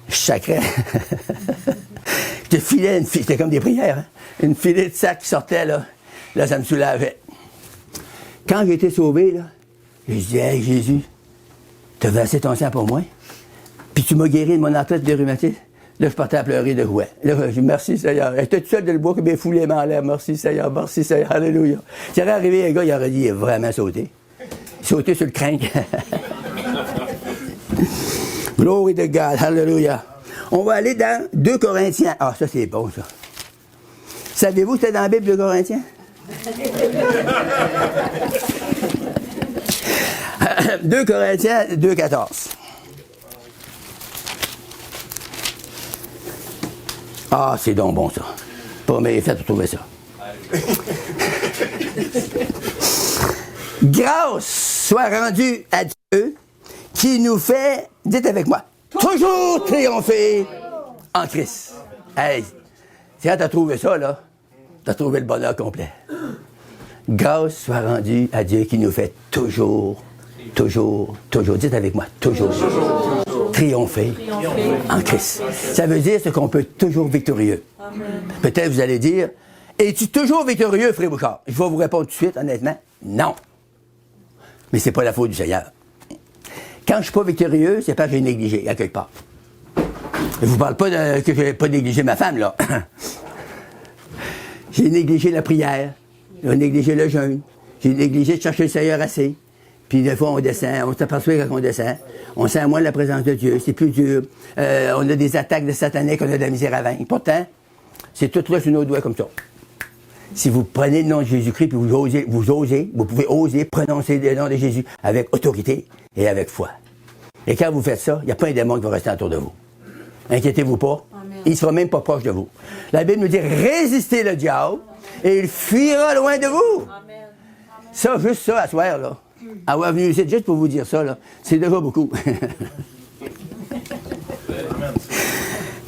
Speaker 2: Je sacrais. Je te filais c'était comme des prières, hein? Une filée de sac qui sortait, là. Là, ça me soulageait. Quand j'ai été sauvé, là, je disais, hey, Jésus, t'as versé ton sang pour moi, puis tu m'as guéri de mon arthrite de rhumatisme. Là, je partais à pleurer de joie. Là, je dis, merci Seigneur. J'étais tout seul de le bois qui m'est foulé en l'air. Merci Seigneur, alléluia. S'il avait arrivé un gars, il aurait dit, il a vraiment sauté. Sauté sur le crinque. Glory to God, hallelujah. On va aller dans 2 Corinthiens. Ah, ça c'est bon, ça. Savez-vous que c'était dans la Bible 2 Corinthiens? 2 Corinthiens 2,14. Ah, c'est donc bon, ça. Pas mais fait pour trouver ça. Grâce soit rendue à Dieu qui nous fait, dites avec moi, toujours triompher en Christ. Hey, quand t'as trouvé ça, là, t'as trouvé le bonheur complet. Grâce soit rendue à Dieu qui nous fait toujours toujours, dites avec moi, toujours, triompher en Christ. Ça veut dire qu'on peut être toujours victorieux. Peut-être vous allez dire, es-tu toujours victorieux, Frère Bouchard? Je vais vous répondre tout de suite, honnêtement, non. Mais c'est pas la faute du Seigneur. Quand je suis pas victorieux, c'est parce que j'ai négligé, à quelque part. Je vous parle pas que j'ai pas négligé ma femme, là. J'ai négligé la prière, j'ai négligé le jeûne, j'ai négligé de chercher le Seigneur assez. Puis des fois, on descend, on s'aperçoit quand on descend, on sent moins la présence de Dieu, c'est plus dur. On a des attaques de sataniques, on a de la misère à vaincre. Pourtant, c'est tout là sur nos doigts comme ça. Si vous prenez le nom de Jésus-Christ, puis vous pouvez oser prononcer le nom de Jésus avec autorité et avec foi. Et quand vous faites ça, il n'y a pas un démon qui va rester autour de vous. Inquiétez-vous pas. Amen. Il ne sera même pas proche de vous. La Bible nous dit, résistez le diable et il fuira loin de vous. Amen. Ça, juste ça, à soir, là. Avoir venu ici, juste pour vous dire ça, là, c'est déjà beaucoup.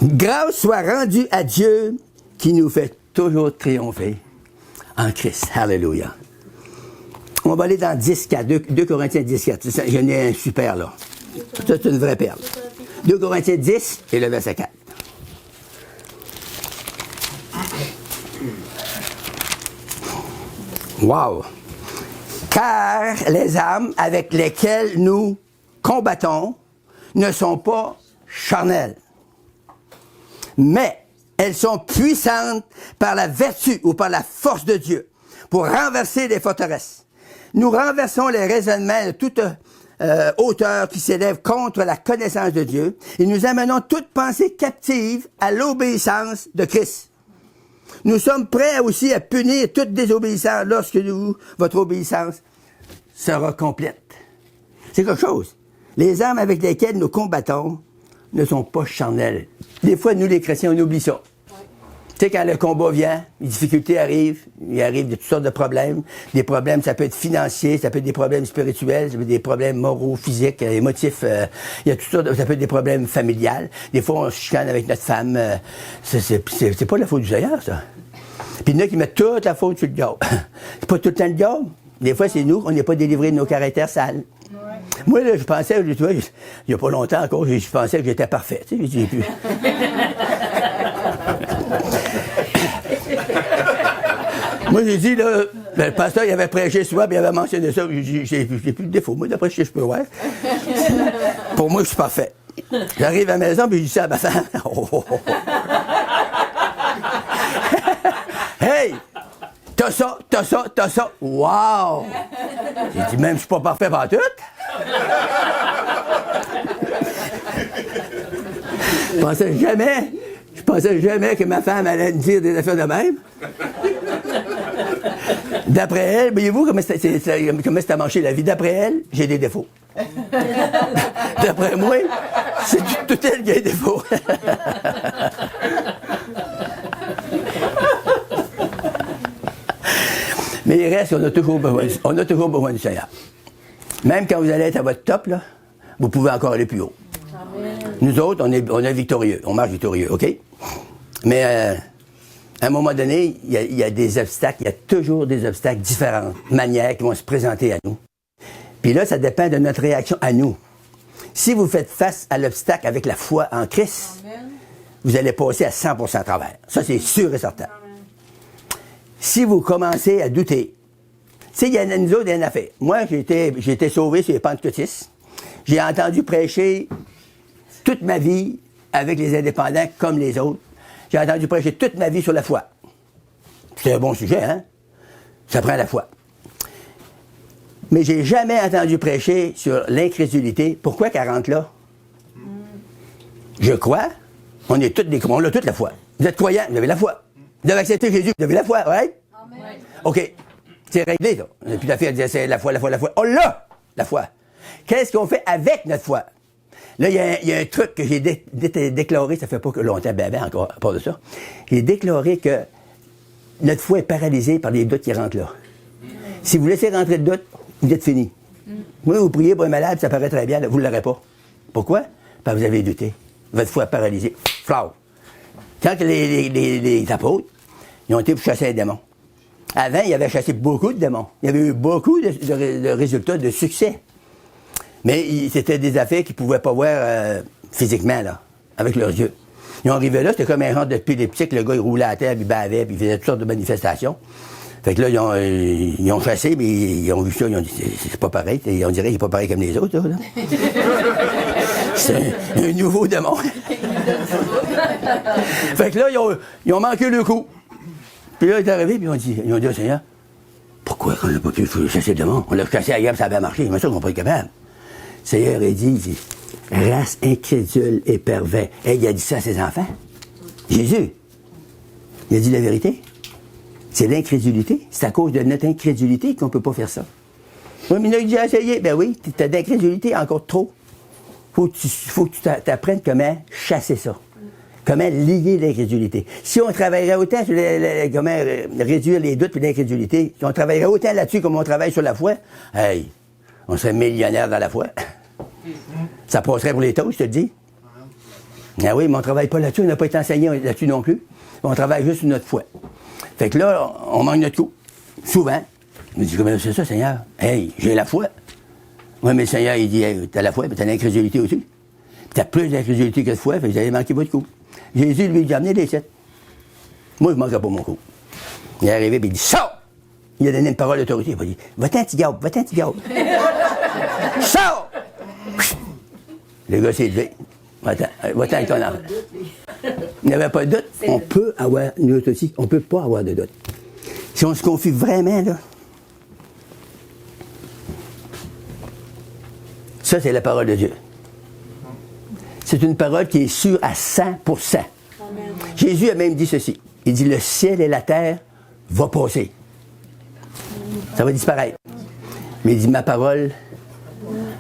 Speaker 2: Grâce soit rendue à Dieu qui nous fait toujours triompher en Christ. Alléluia. On va aller dans 10-4, 2 Corinthiens 10-4. J'en ai un super, là. Ça, c'est une vraie perle. 2 Corinthiens 10 et le verset 4. Wow! Car les armes avec lesquelles nous combattons ne sont pas charnelles, mais elles sont puissantes par la vertu ou par la force de Dieu pour renverser les forteresses. Nous renversons les raisonnements de toute hauteur qui s'élève contre la connaissance de Dieu et nous amenons toute pensée captive à l'obéissance de Christ. Nous sommes prêts aussi à punir toute désobéissance lorsque votre obéissance sera complète. C'est quelque chose. Les armes avec lesquelles nous combattons ne sont pas charnelles. Des fois, nous, les chrétiens, on oublie ça. Tu sais, quand le combat vient, les difficultés arrivent, il arrive de toutes sortes de problèmes. Des problèmes, ça peut être financier, ça peut être des problèmes spirituels, ça peut être des problèmes moraux, physiques, émotifs. Il y a toutes sortes, ça peut être des problèmes familiales. Des fois, on se chicane avec notre femme. C'est pas la faute du Seigneur, ça. Puis il y en a qui mettent toute la faute sur le diable. C'est pas tout le temps le diable. Des fois, c'est nous qu'on n'est pas délivrés de nos caractères sales. Ouais. Moi, là, je pensais, tu vois, il n'y a pas longtemps encore, je pensais que j'étais parfait. Tu sais, j'ai pu... Moi, j'ai dit, là, le pasteur, il avait prêché souvent, puis il avait mentionné ça. J'ai plus de défaut. Moi, d'après ce que je peux voir. Pour moi, je suis parfait. J'arrive à la maison, puis je dis ça à ma femme. Hey! T'as ça. Wow! J'ai dit, même, je suis pas parfait par tout. Je pensais jamais que ma femme allait me dire des affaires de même. D'après elle, voyez-vous comment c'est à marcher la vie? D'après elle, j'ai des défauts. D'après moi, c'est tout elle qui a des défauts. Mais il reste qu'on a toujours besoin du Seigneur. Même quand vous allez être à votre top, là, vous pouvez encore aller plus haut. Amen. Nous autres, on est victorieux. On marche victorieux, OK? Mais à un moment donné, il y a des obstacles. Il y a toujours des obstacles, différentes manières qui vont se présenter à nous. Puis là, ça dépend de notre réaction à nous. Si vous faites face à l'obstacle avec la foi en Christ, amen, vous allez passer à 100% à travers. Ça, c'est sûr et certain. Amen. Si vous commencez à douter, tu sais, il y a nous autres, il y a une affaire. Moi, j'ai été sauvé sur les pentecôtistes. J'ai entendu prêcher toute ma vie avec les indépendants comme les autres. J'ai entendu prêcher toute ma vie sur la foi. C'est un bon sujet, hein? Ça prend la foi. Mais j'ai jamais entendu prêcher sur l'incrédulité. Pourquoi qu'elle rentre là? Je crois. On a toute la foi. Vous êtes croyants, vous avez la foi. Vous avez accepté Jésus, vous avez la foi, right? Amen. OK. C'est réglé, ça. On n'a plus d'affaire à dire c'est la foi. On l'a, la foi. Qu'est-ce qu'on fait avec notre foi? Là, il y a un truc que j'ai déclaré, ça fait pas longtemps, encore, à part de ça. J'ai déclaré que notre foi est paralysée par les doutes qui rentrent là. Si vous laissez rentrer le doute, vous êtes fini. Moi, vous priez pour un malade, ça paraît très bien, là, vous ne l'aurez pas. Pourquoi? Parce que vous avez douté. Votre foi est paralysée. Flau. Quand les apôtres, ils ont été pour chasser un démon. Avant, ils avaient chassé beaucoup de démons. Il y avait eu beaucoup de résultats, de succès. Mais c'était des affaires qu'ils ne pouvaient pas voir physiquement, là, avec leurs yeux. Ils ont arrivé là, c'était comme un genre d'épileptique. Le gars, il roulait à terre, puis il bavait, puis il faisait toutes sortes de manifestations. Fait que là, ils ont chassé, mais ils ont vu ça, ils ont dit, c'est pas pareil. On dirait qu'il n'est pas pareil comme les autres, là. C'est un nouveau démon. Fait que là, ils ont manqué le coup. Puis là, ils sont arrivés, puis ils ont dit au Seigneur, pourquoi on n'a pas pu chasser le démon? On l'a chassé ailleurs, ça avait marché. Mais ça, on n'a pas été capable. Le Seigneur, il dit, race incrédule et pervers. Et il a dit ça à ses enfants. Jésus, il a dit la vérité. C'est l'incrédulité. C'est à cause de notre incrédulité qu'on ne peut pas faire ça. Oui, mais il a dit essayé. Ben oui, tu as d'incrédulité encore trop. Faut que tu t'apprennes comment chasser ça. Comment lier l'incrédulité. Si on travaillerait autant sur comment réduire les doutes et l'incrédulité, si on travaillerait autant là-dessus comme on travaille sur la foi, hey, on serait millionnaire dans la foi. Ça passerait pour les taux, je te le dis. Ah oui, mais on ne travaille pas là-dessus, on n'a pas été enseigné là-dessus non plus. On travaille juste sur notre foi. Fait que là, on manque notre coup. Souvent. Je me dis, comment c'est ça, Seigneur? Hey, j'ai la foi. Oui, mais le Seigneur, il dit, hey, t'as la foi, mais t'as l'incrédulité aussi. Puis t'as plus d'incrédulité que de foi, fait que vous allez manquer votre coup. Jésus, lui, il dit, amenez les 7. Moi, je ne manquerai pas mon coup. Il est arrivé, puis il dit, sors! Il a donné une parole d'autorité. Il a dit, va-t'en, petit gars, va-t'en, petit gars. Sors! Le gars s'est levé. Va-t'en avec ton enfant. Il n'y avait pas de doute. On peut avoir, nous autres aussi, on ne peut pas avoir de doute. Si on se confie vraiment, là, ça, c'est la parole de Dieu. C'est une parole qui est sûre à 100%. Amen. Jésus a même dit ceci. Il dit, le ciel et la terre vont passer. Ça va disparaître. Mais il dit, ma parole,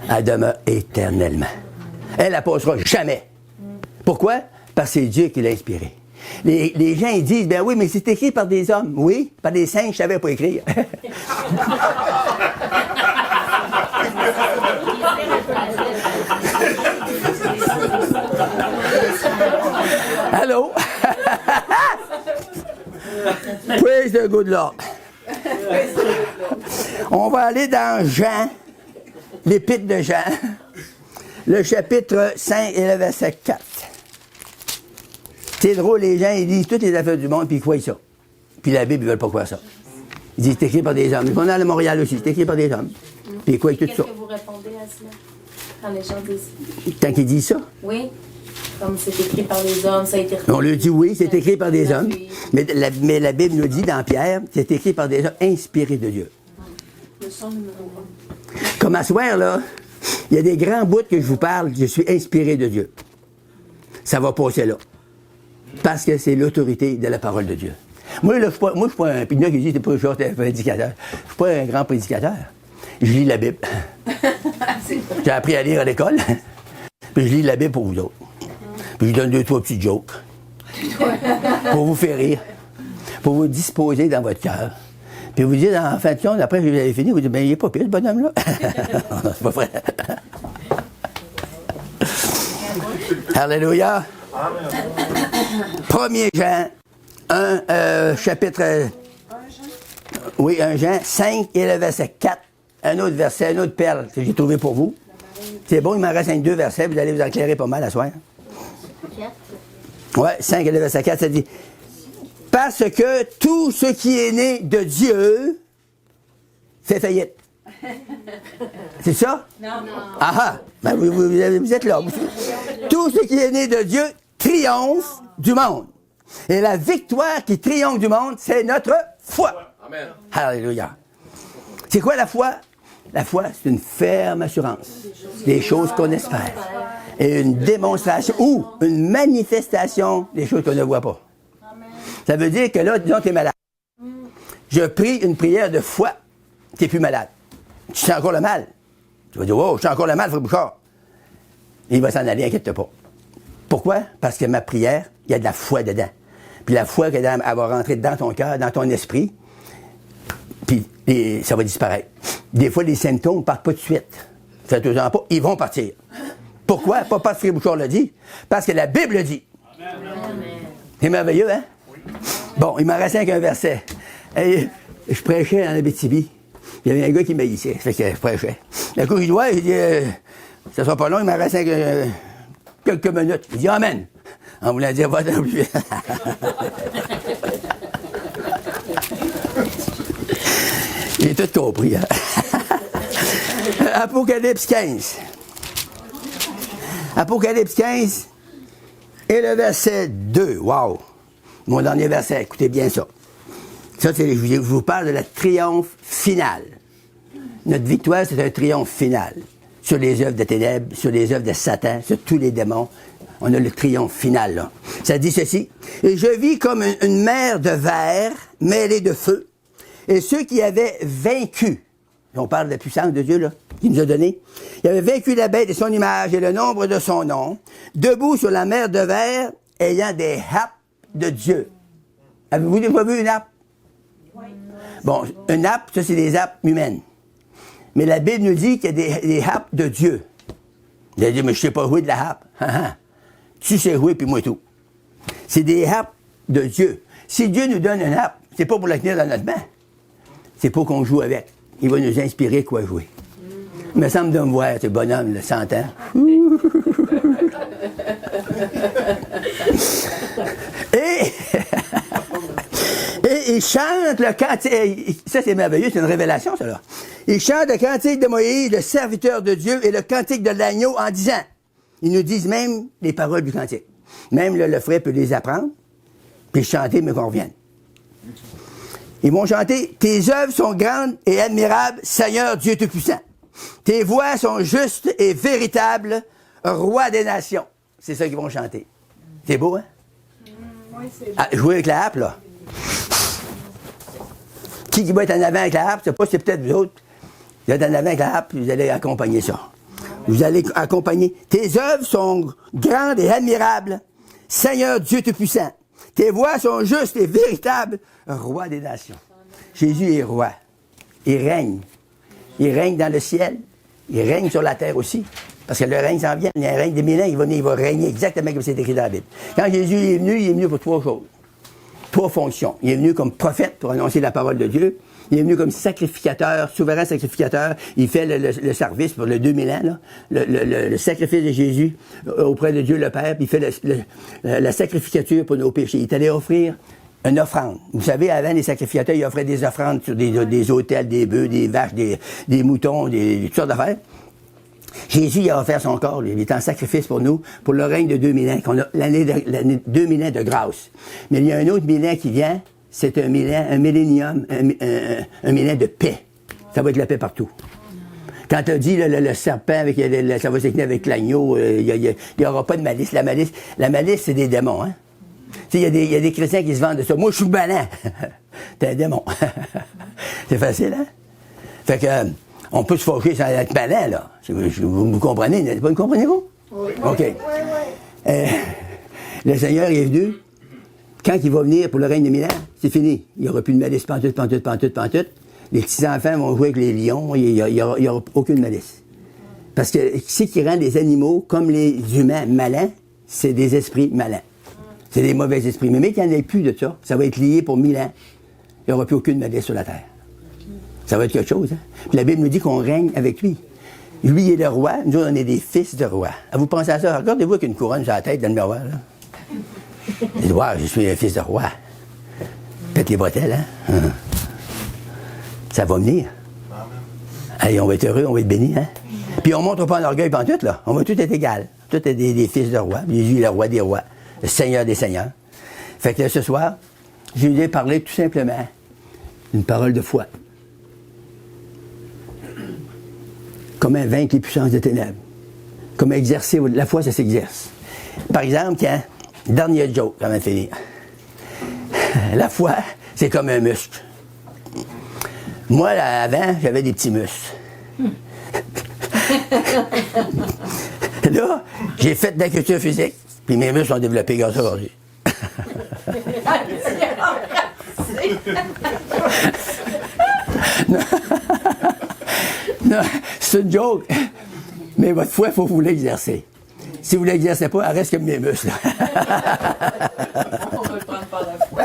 Speaker 2: elle demeure éternellement. Elle ne passera jamais. Pourquoi? Parce que c'est Dieu qui l'a inspiré. Les gens, ils disent, ben oui, mais c'est écrit par des hommes. Oui, par des saints, je ne savais pas écrire. Allô? Praise the good Lord. On va aller dans Jean, l'épître de Jean, le chapitre 5 et le verset 4. C'est drôle, les gens, ils lisent toutes les affaires du monde, puis ils croient ça. Puis la Bible, ils ne veulent pas croire ça. Ils disent, c'est écrit par des hommes. On est à Montréal aussi, c'est écrit par des hommes. Puis ils croient tout ça.
Speaker 5: Qu'est-ce que vous répondez à cela, quand les gens disent?
Speaker 2: Quand ils disent ça?
Speaker 5: Oui. Comme c'est écrit par des hommes, ça a été...
Speaker 2: On lui dit oui, c'est écrit par des hommes. Mais la Bible nous dit dans Pierre, c'est écrit par des hommes inspirés de Dieu.
Speaker 5: Le son numéro 1.
Speaker 2: Comme à soir, là, il y a des grands bouts que je vous parle, je suis inspiré de Dieu. Ça va passer là. Parce que c'est l'autorité de la parole de Dieu. Moi, là, je ne suis pas un... Puis il y en a qui disent, t'es pas un prédicateur. Je ne suis pas un grand prédicateur. Je lis la Bible. J'ai appris à lire à l'école. Puis je lis la Bible pour vous autres. Puis je donne 2-3 petits jokes. Pour vous faire rire. Pour vous disposer dans votre cœur. Puis vous dites, en fin de compte, après que vous avez fini, vous dites, ben il n'est pas pire, ce bonhomme-là. Non, c'est pas vrai. Alléluia. 1er Jean, chapitre... Oui, 1 Jean, 5 et le verset 4. Un autre verset, une autre perle que j'ai trouvé pour vous. C'est bon, il m'en reste 2 versets, vous allez vous éclairer pas mal à soir. Oui, 5 et le verset 4, ça dit, parce que tout ce qui est né de Dieu fait faillite. C'est ça?
Speaker 5: Non.
Speaker 2: Ah ah! Ben vous êtes là. Tout ce qui est né de Dieu triomphe du monde. Et la victoire qui triomphe du monde, c'est notre foi. Amen. Alléluia. C'est quoi la foi? La foi, c'est une ferme assurance des choses qu'on espère. Et une démonstration ou une manifestation des choses qu'on ne voit pas. Ça veut dire que là, disons, tu es malade. Je prie une prière de foi, tu n'es plus malade. Tu sens encore le mal. Tu vas dire, oh, je sens encore le mal, frère Bouchard. Il va s'en aller, inquiète-toi pas. Pourquoi? Parce que ma prière, il y a de la foi dedans. Puis la foi, elle va rentrer dans ton cœur, dans ton esprit, puis ça va disparaître. Des fois, les symptômes ne partent pas tout de suite. Faites-en pas, ils vont partir. Pourquoi? Pas parce que Frère Bouchard l'a dit, parce que la Bible le dit. Amen. C'est merveilleux, hein? Oui. Bon, il m'en reste qu'un verset. Et je prêchais en Abitibi. Il y avait un gars qui m'haïssait, fait que je prêchais. D'un coup, il dit, ouais, Ça sera pas long, il m'en reste quelques minutes. Il dit Amen. En voulant dire, va dans plus. J'ai tout compris. Hein? Apocalypse 15. Apocalypse 15 et le verset 2. Wow! Mon dernier verset, écoutez bien ça. Ça, je vous parle de la triomphe finale. Notre victoire, c'est un triomphe final. Sur les œuvres de ténèbres, sur les œuvres de Satan, sur tous les démons. On a le triomphe final, là. Ça dit ceci. Et je vis comme une mer de verre mêlée de feu. Et ceux qui avaient vaincu, on parle de la puissance de Dieu, là, qu'il nous a donné, il avait vaincu la bête et son image et le nombre de son nom, debout sur la mer de verre, ayant des happes de Dieu. Avez-vous déjà vu une happe? Bon, une happe, ça, c'est des happes humaines. Mais la Bible nous dit qu'il y a des happes de Dieu. Il a dit, mais je ne sais pas jouer de la happe. Tu sais jouer, puis moi tout. C'est des happes de Dieu. Si Dieu nous donne une happe, c'est pas pour la tenir dans notre main. C'est pour qu'on joue avec. Il va nous inspirer quoi jouer. Il me semble de me voir, ce bonhomme, le 100 ans. Et il chante le cantique. Ça, c'est merveilleux, c'est une révélation, ça, là. Il chante le cantique de Moïse, le serviteur de Dieu, et le cantique de l'agneau en disant. Ils nous disent même les paroles du cantique. Même le frère peut les apprendre, puis chanter, mais qu'on revienne. Ils vont chanter « Tes œuvres sont grandes et admirables, Seigneur Dieu Tout-Puissant. Tes voies sont justes et véritables, Roi des nations. » C'est ça qu'ils vont chanter. C'est beau, hein?
Speaker 4: Oui, c'est beau.
Speaker 2: Ah, jouer avec la harpe, là. Qui va être en avant avec la harpe? C'est peut-être vous autres. Vous êtes en avant avec la harpe, vous allez accompagner ça. Vous allez accompagner. Tes œuvres sont grandes et admirables, Seigneur Dieu Tout-Puissant. Tes voies sont justes et véritables, Roi des nations. Jésus est roi. Il règne. Il règne dans le ciel. Il règne sur la terre aussi. Parce que le règne s'en vient. Il y a un règne des millénaires. Il va régner exactement comme c'est écrit dans la Bible. Quand Jésus est venu pour trois choses. Trois fonctions. Il est venu comme prophète pour annoncer la parole de Dieu. Il est venu comme sacrificateur, souverain sacrificateur. Il fait le service pour le 2000 ans, là. Le sacrifice de Jésus auprès de Dieu le Père. Puis il fait la sacrificature pour nos péchés. Il est allé offrir une offrande. Vous savez, avant, les sacrificateurs, ils offraient des offrandes sur des autels, des bœufs, des vaches, des moutons, toutes sortes d'affaires. Jésus, il a offert son corps, lui. Il est en sacrifice pour nous, pour le règne de 2000 ans, qu'on a l'année 2000 ans de grâce. Mais il y a un autre millénaire qui vient, c'est un millénium, un millénaire de paix. Ça va être la paix partout. Quand tu as dit le serpent, ça va s'écliner avec l'agneau, il n'y aura pas de malice. La malice, c'est des démons, hein? Tu sais, il y a des chrétiens qui se vendent de ça. Moi, je suis malin. T'es un démon. C'est facile, hein? Fait que, on peut se fâcher sans être malin, là. Vous comprenez? Vous comprenez-vous? Oui. OK. Oui. Le Seigneur est venu. Quand il va venir pour le règne de 1000 ans, c'est fini. Il n'y aura plus de malice, pantoute. Les petits-enfants vont jouer avec les lions. Il n'y aura aucune malice. Parce que ce qui rend les animaux, comme les humains, malins, c'est des esprits malins. C'est des mauvais esprits. Mais qu'il n'y en ait plus de ça, ça va être lié pour 1000 ans. Il n'y aura plus aucune malice sur la terre. Ça va être quelque chose, hein? Puis la Bible nous dit qu'on règne avec lui. Lui, il est le roi. Nous, on est des fils de roi. Vous pensez à ça? Regardez-vous avec une couronne sur la tête dans le miroir, là. Il dit, wow, je suis un fils de roi. Faites les bretelles, hein? Ça va venir. Allez, on va être heureux, on va être bénis, hein? Puis on ne montre pas en orgueil pantoute, là. On va tout être égal. Tout est des fils de roi. Jésus est le roi des rois. Le Seigneur des seigneurs. Fait que là, ce soir, je lui ai parlé tout simplement d'une parole de foi. Comment vaincre les puissances des ténèbres. Comment exercer la foi, ça s'exerce. Par exemple, tiens, dernier joke avant de finir. La foi, c'est comme un muscle. Moi, là, avant, j'avais des petits muscles. Là, j'ai fait de la culture physique, puis mes muscles sont développés grâce à aujourd'hui. Non, c'est une joke. Mais votre foi, il faut vous l'exercer. Si vous ne l'exercez pas, elle reste comme mes muscles.
Speaker 5: On va le prendre par la foi.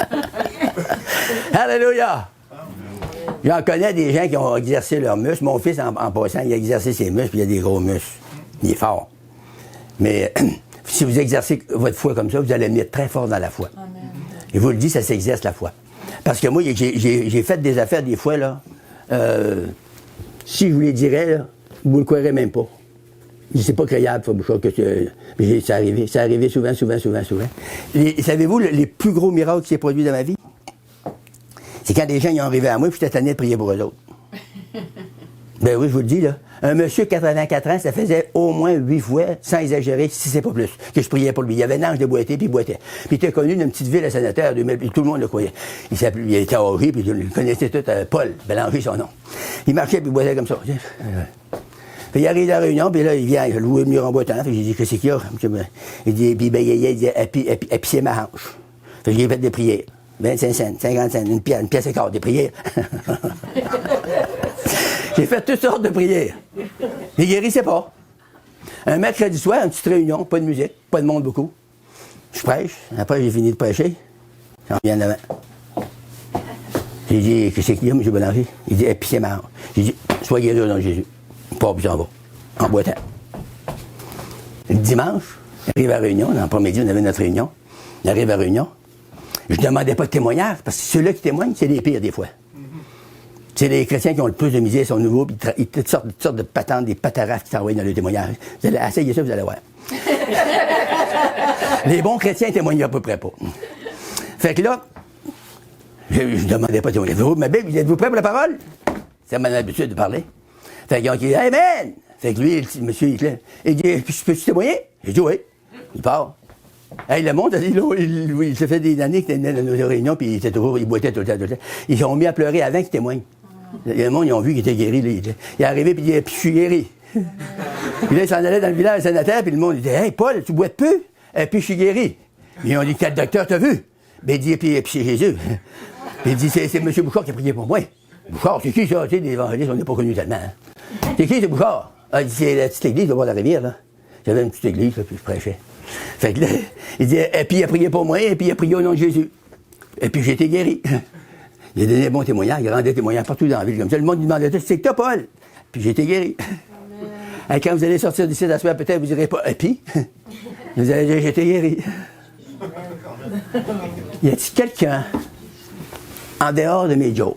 Speaker 2: Alléluia! J'en connais des gens qui ont exercé leurs muscles. Mon fils, en passant, il a exercé ses muscles, puis il a des gros muscles. Il est fort. Mais si vous exercez votre foi comme ça, vous allez venir très fort dans la foi. Amen. Et vous le dites, ça s'exerce la foi. Parce que moi, j'ai fait des affaires des fois, là. Si je vous les dirais, là, vous ne le croirez même pas. C'est pas croyable, Bouchard, que mais c'est arrivé. C'est arrivé souvent. Savez-vous, les plus gros miracles qui s'est produit dans ma vie? C'est quand des gens ils ont arrivé à moi, puis j'étais tanné de prier pour eux autres. Ben oui, je vous le dis, là. Un monsieur de 84 ans, ça faisait au moins 8 fois, sans exagérer, si c'est pas plus, que je priais pour lui. Il y avait un ange de boiter, puis il boitait. Puis il était connu d'une petite ville à Saint-Nazaire, puis tout le monde le croyait. Il était horrible, puis il connaissait tout, Paul Bélanger, son nom. Il marchait, puis il boitait comme ça. Puis il arrive à la réunion, puis là, il vient louer le mur en boitant. Puis j'ai dit, qu'est-ce qu'il y a? Il dit, puis il dit, épicez ma hanche. Fait que j'ai fait des prières. 25 cents, 50 cents, une pièce et quart, des prières. J'ai fait toutes sortes de prières. Il guérissait pas. Un mercredi soir, une petite réunion, pas de musique, pas de monde beaucoup. Je prêche. Après, j'ai fini de prêcher. J'en reviens devant. J'ai dit, qu'est-ce qu'il y a, M. Bélanger? Il dit, épicez ma hanche. J'ai dit, sois guéri au nom de Jésus. Pas puis j'en vais. En boitant. Le dimanche, il arrive à la réunion. Dans l'après-midi, on avait notre réunion. Il arrive à la réunion. Je ne demandais pas de témoignage, parce que ceux-là qui témoignent, c'est les pires des fois. C'est les chrétiens qui ont le plus de misère, sont nouveaux, puis ils toutes sortes de patentes, des patarafes qui s'envoient dans le témoignage. Vous allez essayer ça, vous allez voir. Les bons chrétiens témoignent à peu près pas. Fait que là, je ne demandais pas de témoignage. Ma Bible, êtes-vous prêts pour la parole? C'est mon habitude de parler. Fait qu'ils ont dit, Amen! Fait que lui, le monsieur, il dit, peux-tu témoigner? J'ai dit, oui. Il part. Hey, le monde, il se fait des années qu'il était dans nos réunions, puis il boitait tout le temps. Ils ont mis à pleurer avant qu'il témoigne. Le monde, ils ont vu qu'il était guéri. Là, il est arrivé, puis il dit, puis je suis guéri. Puis là, il s'en allait dans le village de Saint-Nazaire, puis le monde, il dit, hey, Paul, tu boites peu? Et puis je suis guéri. Puis ils ont dit, quel docteur t'as vu? Ben, il dit, puis c'est Jésus. Puis il dit, c'est M. Bouchard qui a prié pour moi. Bouchard, c'est qui ça? Tu sais, les évangélistes, on n'est pas connus tellement. Hein. C'est qui, c'est Bouchard? Ah, il dit, c'est la petite église de Bois-de-la-Rivière, là. J'avais une petite église, là, puis je prêchais. Fait que là, il dit, et puis il a prié pour moi, et puis il a prié au nom de Jésus. Et puis j'ai été guéri. Il a donné un bon témoignage, il rendait témoignage partout dans la ville comme ça. Le monde lui demandait, c'est que toi, Paul? Puis j'ai été guéri. Et quand vous allez sortir d'ici la soirée, peut-être vous direz pas, et puis? Vous allez dire, j'ai été guéri. Y a-t-il quelqu'un, en dehors de mes jokes,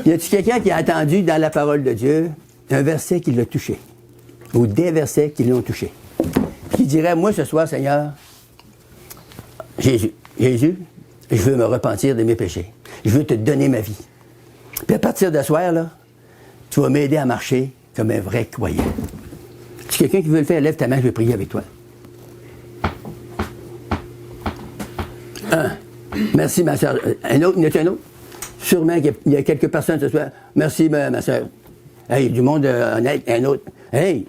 Speaker 2: y a-t-il quelqu'un qui a entendu dans la parole de Dieu un verset qui l'a touché? Ou des versets qui l'ont touché. Qui dirait, moi ce soir, Seigneur, Jésus, je veux me repentir de mes péchés. Je veux te donner ma vie. Puis à partir de ce soir, là, tu vas m'aider à marcher comme un vrai croyant. Si quelqu'un qui veut le faire, lève ta main, je vais prier avec toi. Merci, ma soeur. Un autre, y en a un autre? Sûrement qu'il y a quelques personnes ce soir. Merci, ma soeur. Hey, du monde honnête, un autre. Hey,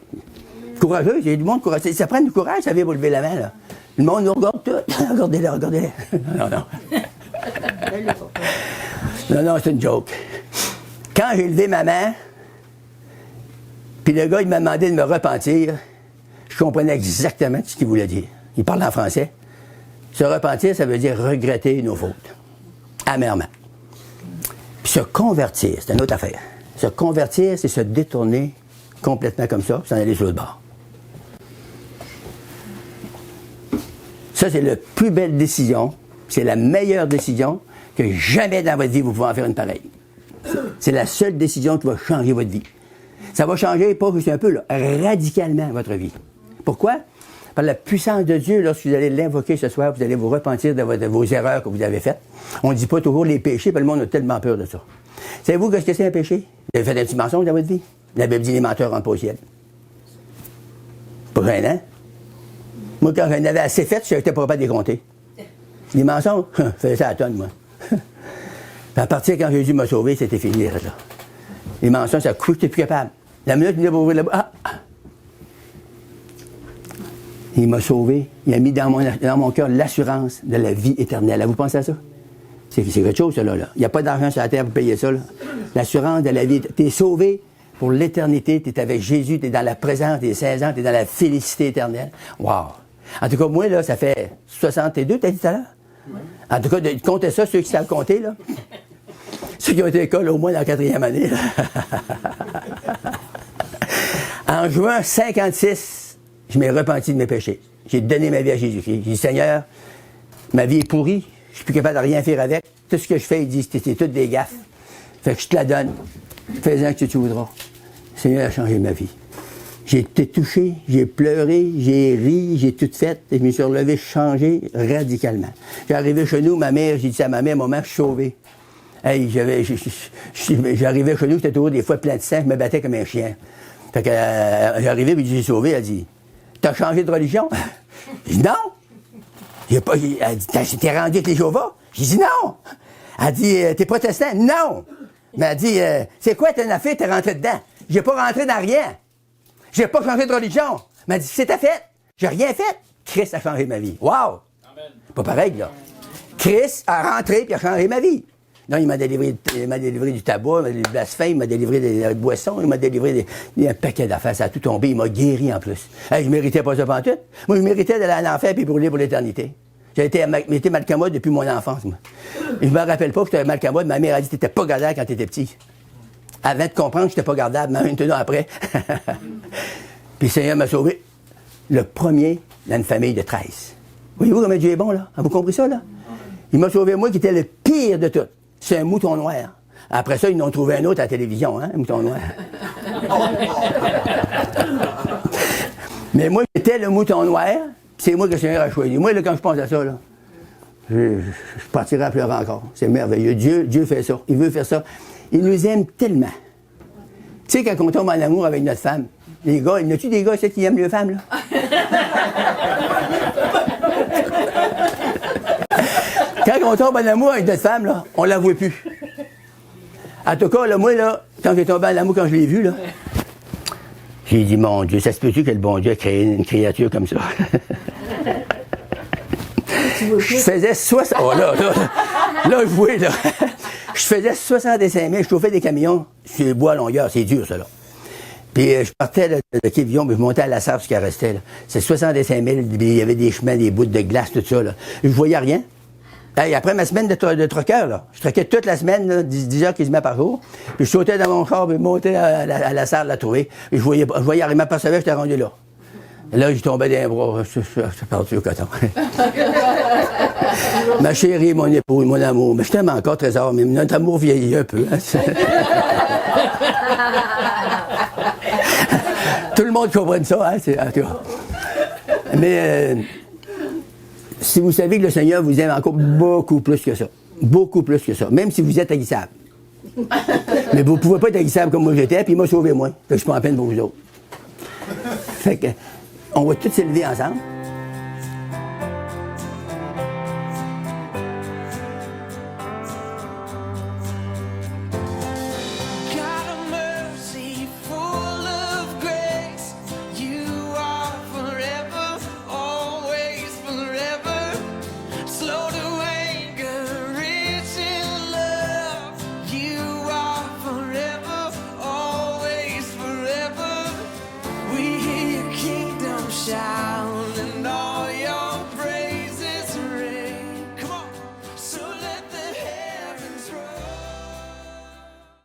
Speaker 2: courageux, il y a du monde courageux. Ça prend du courage, ça vient vous lever la main, là. Le monde nous regarde tout. Regardez-le. Non, c'est une joke. Quand j'ai levé ma main, puis le gars, il m'a demandé de me repentir, je comprenais exactement ce qu'il voulait dire. Il parle en français. Se repentir, ça veut dire regretter nos fautes. Amèrement. Puis se convertir, c'est une autre affaire. Se convertir, c'est se détourner complètement comme ça, s'en aller sur le bord. Ça, c'est la plus belle décision, c'est la meilleure décision que jamais dans votre vie vous pouvez en faire une pareille. C'est la seule décision qui va changer votre vie. Ça va changer, pas juste un peu, là, radicalement votre vie. Pourquoi? Par la puissance de Dieu, lorsque vous allez l'invoquer ce soir, vous allez vous repentir de vos erreurs que vous avez faites. On ne dit pas toujours les péchés, parce que le monde a tellement peur de ça. Savez-vous ce que c'est un péché? Vous avez fait un petit mensonge dans votre vie? La Bible dit les menteurs rentrent pas au ciel. Pas gênant. Moi, quand j'en avais assez fait, je n'étais pas capable de les compter. Les mensonges, je faisais ça à la tonne, moi. À partir quand Jésus m'a sauvé, c'était fini, là. Les mensonges, ça couche, j'étais plus capable. La minute, il venait pour ouvrir la bouche. Il m'a sauvé. Il a mis dans mon cœur l'assurance de la vie éternelle. Vous pensez à ça? C'est quelque chose, ça, là. Il n'y a pas d'argent sur la terre pour payer ça, là. L'assurance de la vie. Tu es sauvé pour l'éternité. Tu es avec Jésus. Tu es dans la présence des 16 ans. Tu es dans la félicité éternelle. Wow! En tout cas, moi, là, ça fait 62, t'as dit tout à l'heure? Oui. En tout cas, comptez ça, ceux qui savent compter, là. Ceux qui ont été à l'école au moins dans la 4e année, là. En juin 56, je m'ai repenti de mes péchés. J'ai donné ma vie à Jésus-Christ. J'ai dit, Seigneur, ma vie est pourrie. Je suis plus capable de rien faire avec. Tout ce que je fais, il dit, c'est toutes des gaffes. Fait que je te la donne. Fais-en que tu voudras. Le Seigneur a changé ma vie. J'ai été touché, j'ai pleuré, j'ai ri, j'ai tout fait. Et je me suis relevé, changé radicalement. J'arrivais chez nous, ma mère, j'ai dit à ma mère, maman, je suis sauvé. Hey, j'arrivais chez nous, c'était toujours des fois plein de sang, je me battais comme un chien. Fait que j'arrivais, puis j'ai sauvé, elle dit, t'as changé de religion? J'ai dit non. Elle dit, t'es rendu avec les Jéhovah? J'ai dit non. Elle dit, t'es protestant? Non. Mais elle dit, c'est quoi ton affaire, t'es rentré dedans? J'ai pas rentré dans rien. J'ai pas changé de religion. Elle m'a dit, c'est ta fête. J'ai rien fait. Christ a changé ma vie. Wow! Amen. Pas pareil, là. Christ a rentré puis a changé ma vie. Non, il m'a délivré du tabac, il m'a délivré du blasphème, il m'a délivré des boissons, il m'a délivré un paquet d'affaires. Ça a tout tombé. Il m'a guéri en plus. Hey, je méritais pas ça pantoute. Moi, je méritais d'aller en enfer puis brûler pour l'éternité. J'ai été malcommode depuis mon enfance, moi. Et je me rappelle pas que j'étais malcommode. Ma mère a dit que t'étais pas gardable quand t'étais petit. Avant de comprendre que j'étais pas gardable, mais un an après. Puis le Seigneur m'a sauvé. Le premier dans une famille de 13. Voyez-vous comment Dieu est bon, là? Avez-vous compris ça, là? Il m'a sauvé moi qui était le pire de tout. C'est un mouton noir. Après ça, ils en ont trouvé un autre à la télévision, hein, un mouton noir. Mais moi, j'étais le mouton noir, c'est moi que le Seigneur a choisi. Moi, là, quand je pense à ça, là, je partirai à pleurer encore. C'est merveilleux. Dieu fait ça. Il veut faire ça. Il nous aime tellement. Tu sais, quand on tombe en amour avec notre femme, les gars, y a-tu des gars qui aiment les femmes, là? Quand on tombe en amour avec notre femme, là, on la voit plus. En tout cas, là, moi, là, quand j'ai tombé en amour, quand je l'ai vue, là, j'ai dit, mon Dieu, ça se peut-tu que le bon Dieu a créé une créature comme ça? Je faisais 60... Oh là, je vois, là. Je faisais 65 000, je chauffais des camions sur les bois à longueur, c'est dur, ça, là. Puis je partais de Quévillon, puis je montais à la Sarre, ce qui restait, là. C'est 65 000, il y avait des chemins, des bouts de glace, tout ça, là. Je voyais rien. Hey, après ma semaine de troqueur, là, je troquais toute la semaine, là, 10 heures quasiment par jour. Puis je sautais dans mon char, puis je montais à la Sarre, la trouver. Puis je voyais rien, je m'apercevais, j'étais rendu là. Et là, je tombais dans les bras, je suis parti au coton. Ma chérie, mon épouse, mon amour. Mais je t'aime encore, trésor, mais notre amour vieillit un peu. Hein? Tout le monde comprenne ça, hein? En tout cas. Mais si vous savez que le Seigneur vous aime encore beaucoup plus que ça. Beaucoup plus que ça. Même si vous êtes haïssable. Mais vous ne pouvez pas être haïssable comme moi j'étais, puis il m'a sauvé moi. Fait que je suis pas en peine pour vous autres. Fait que, on va tous s'élever ensemble.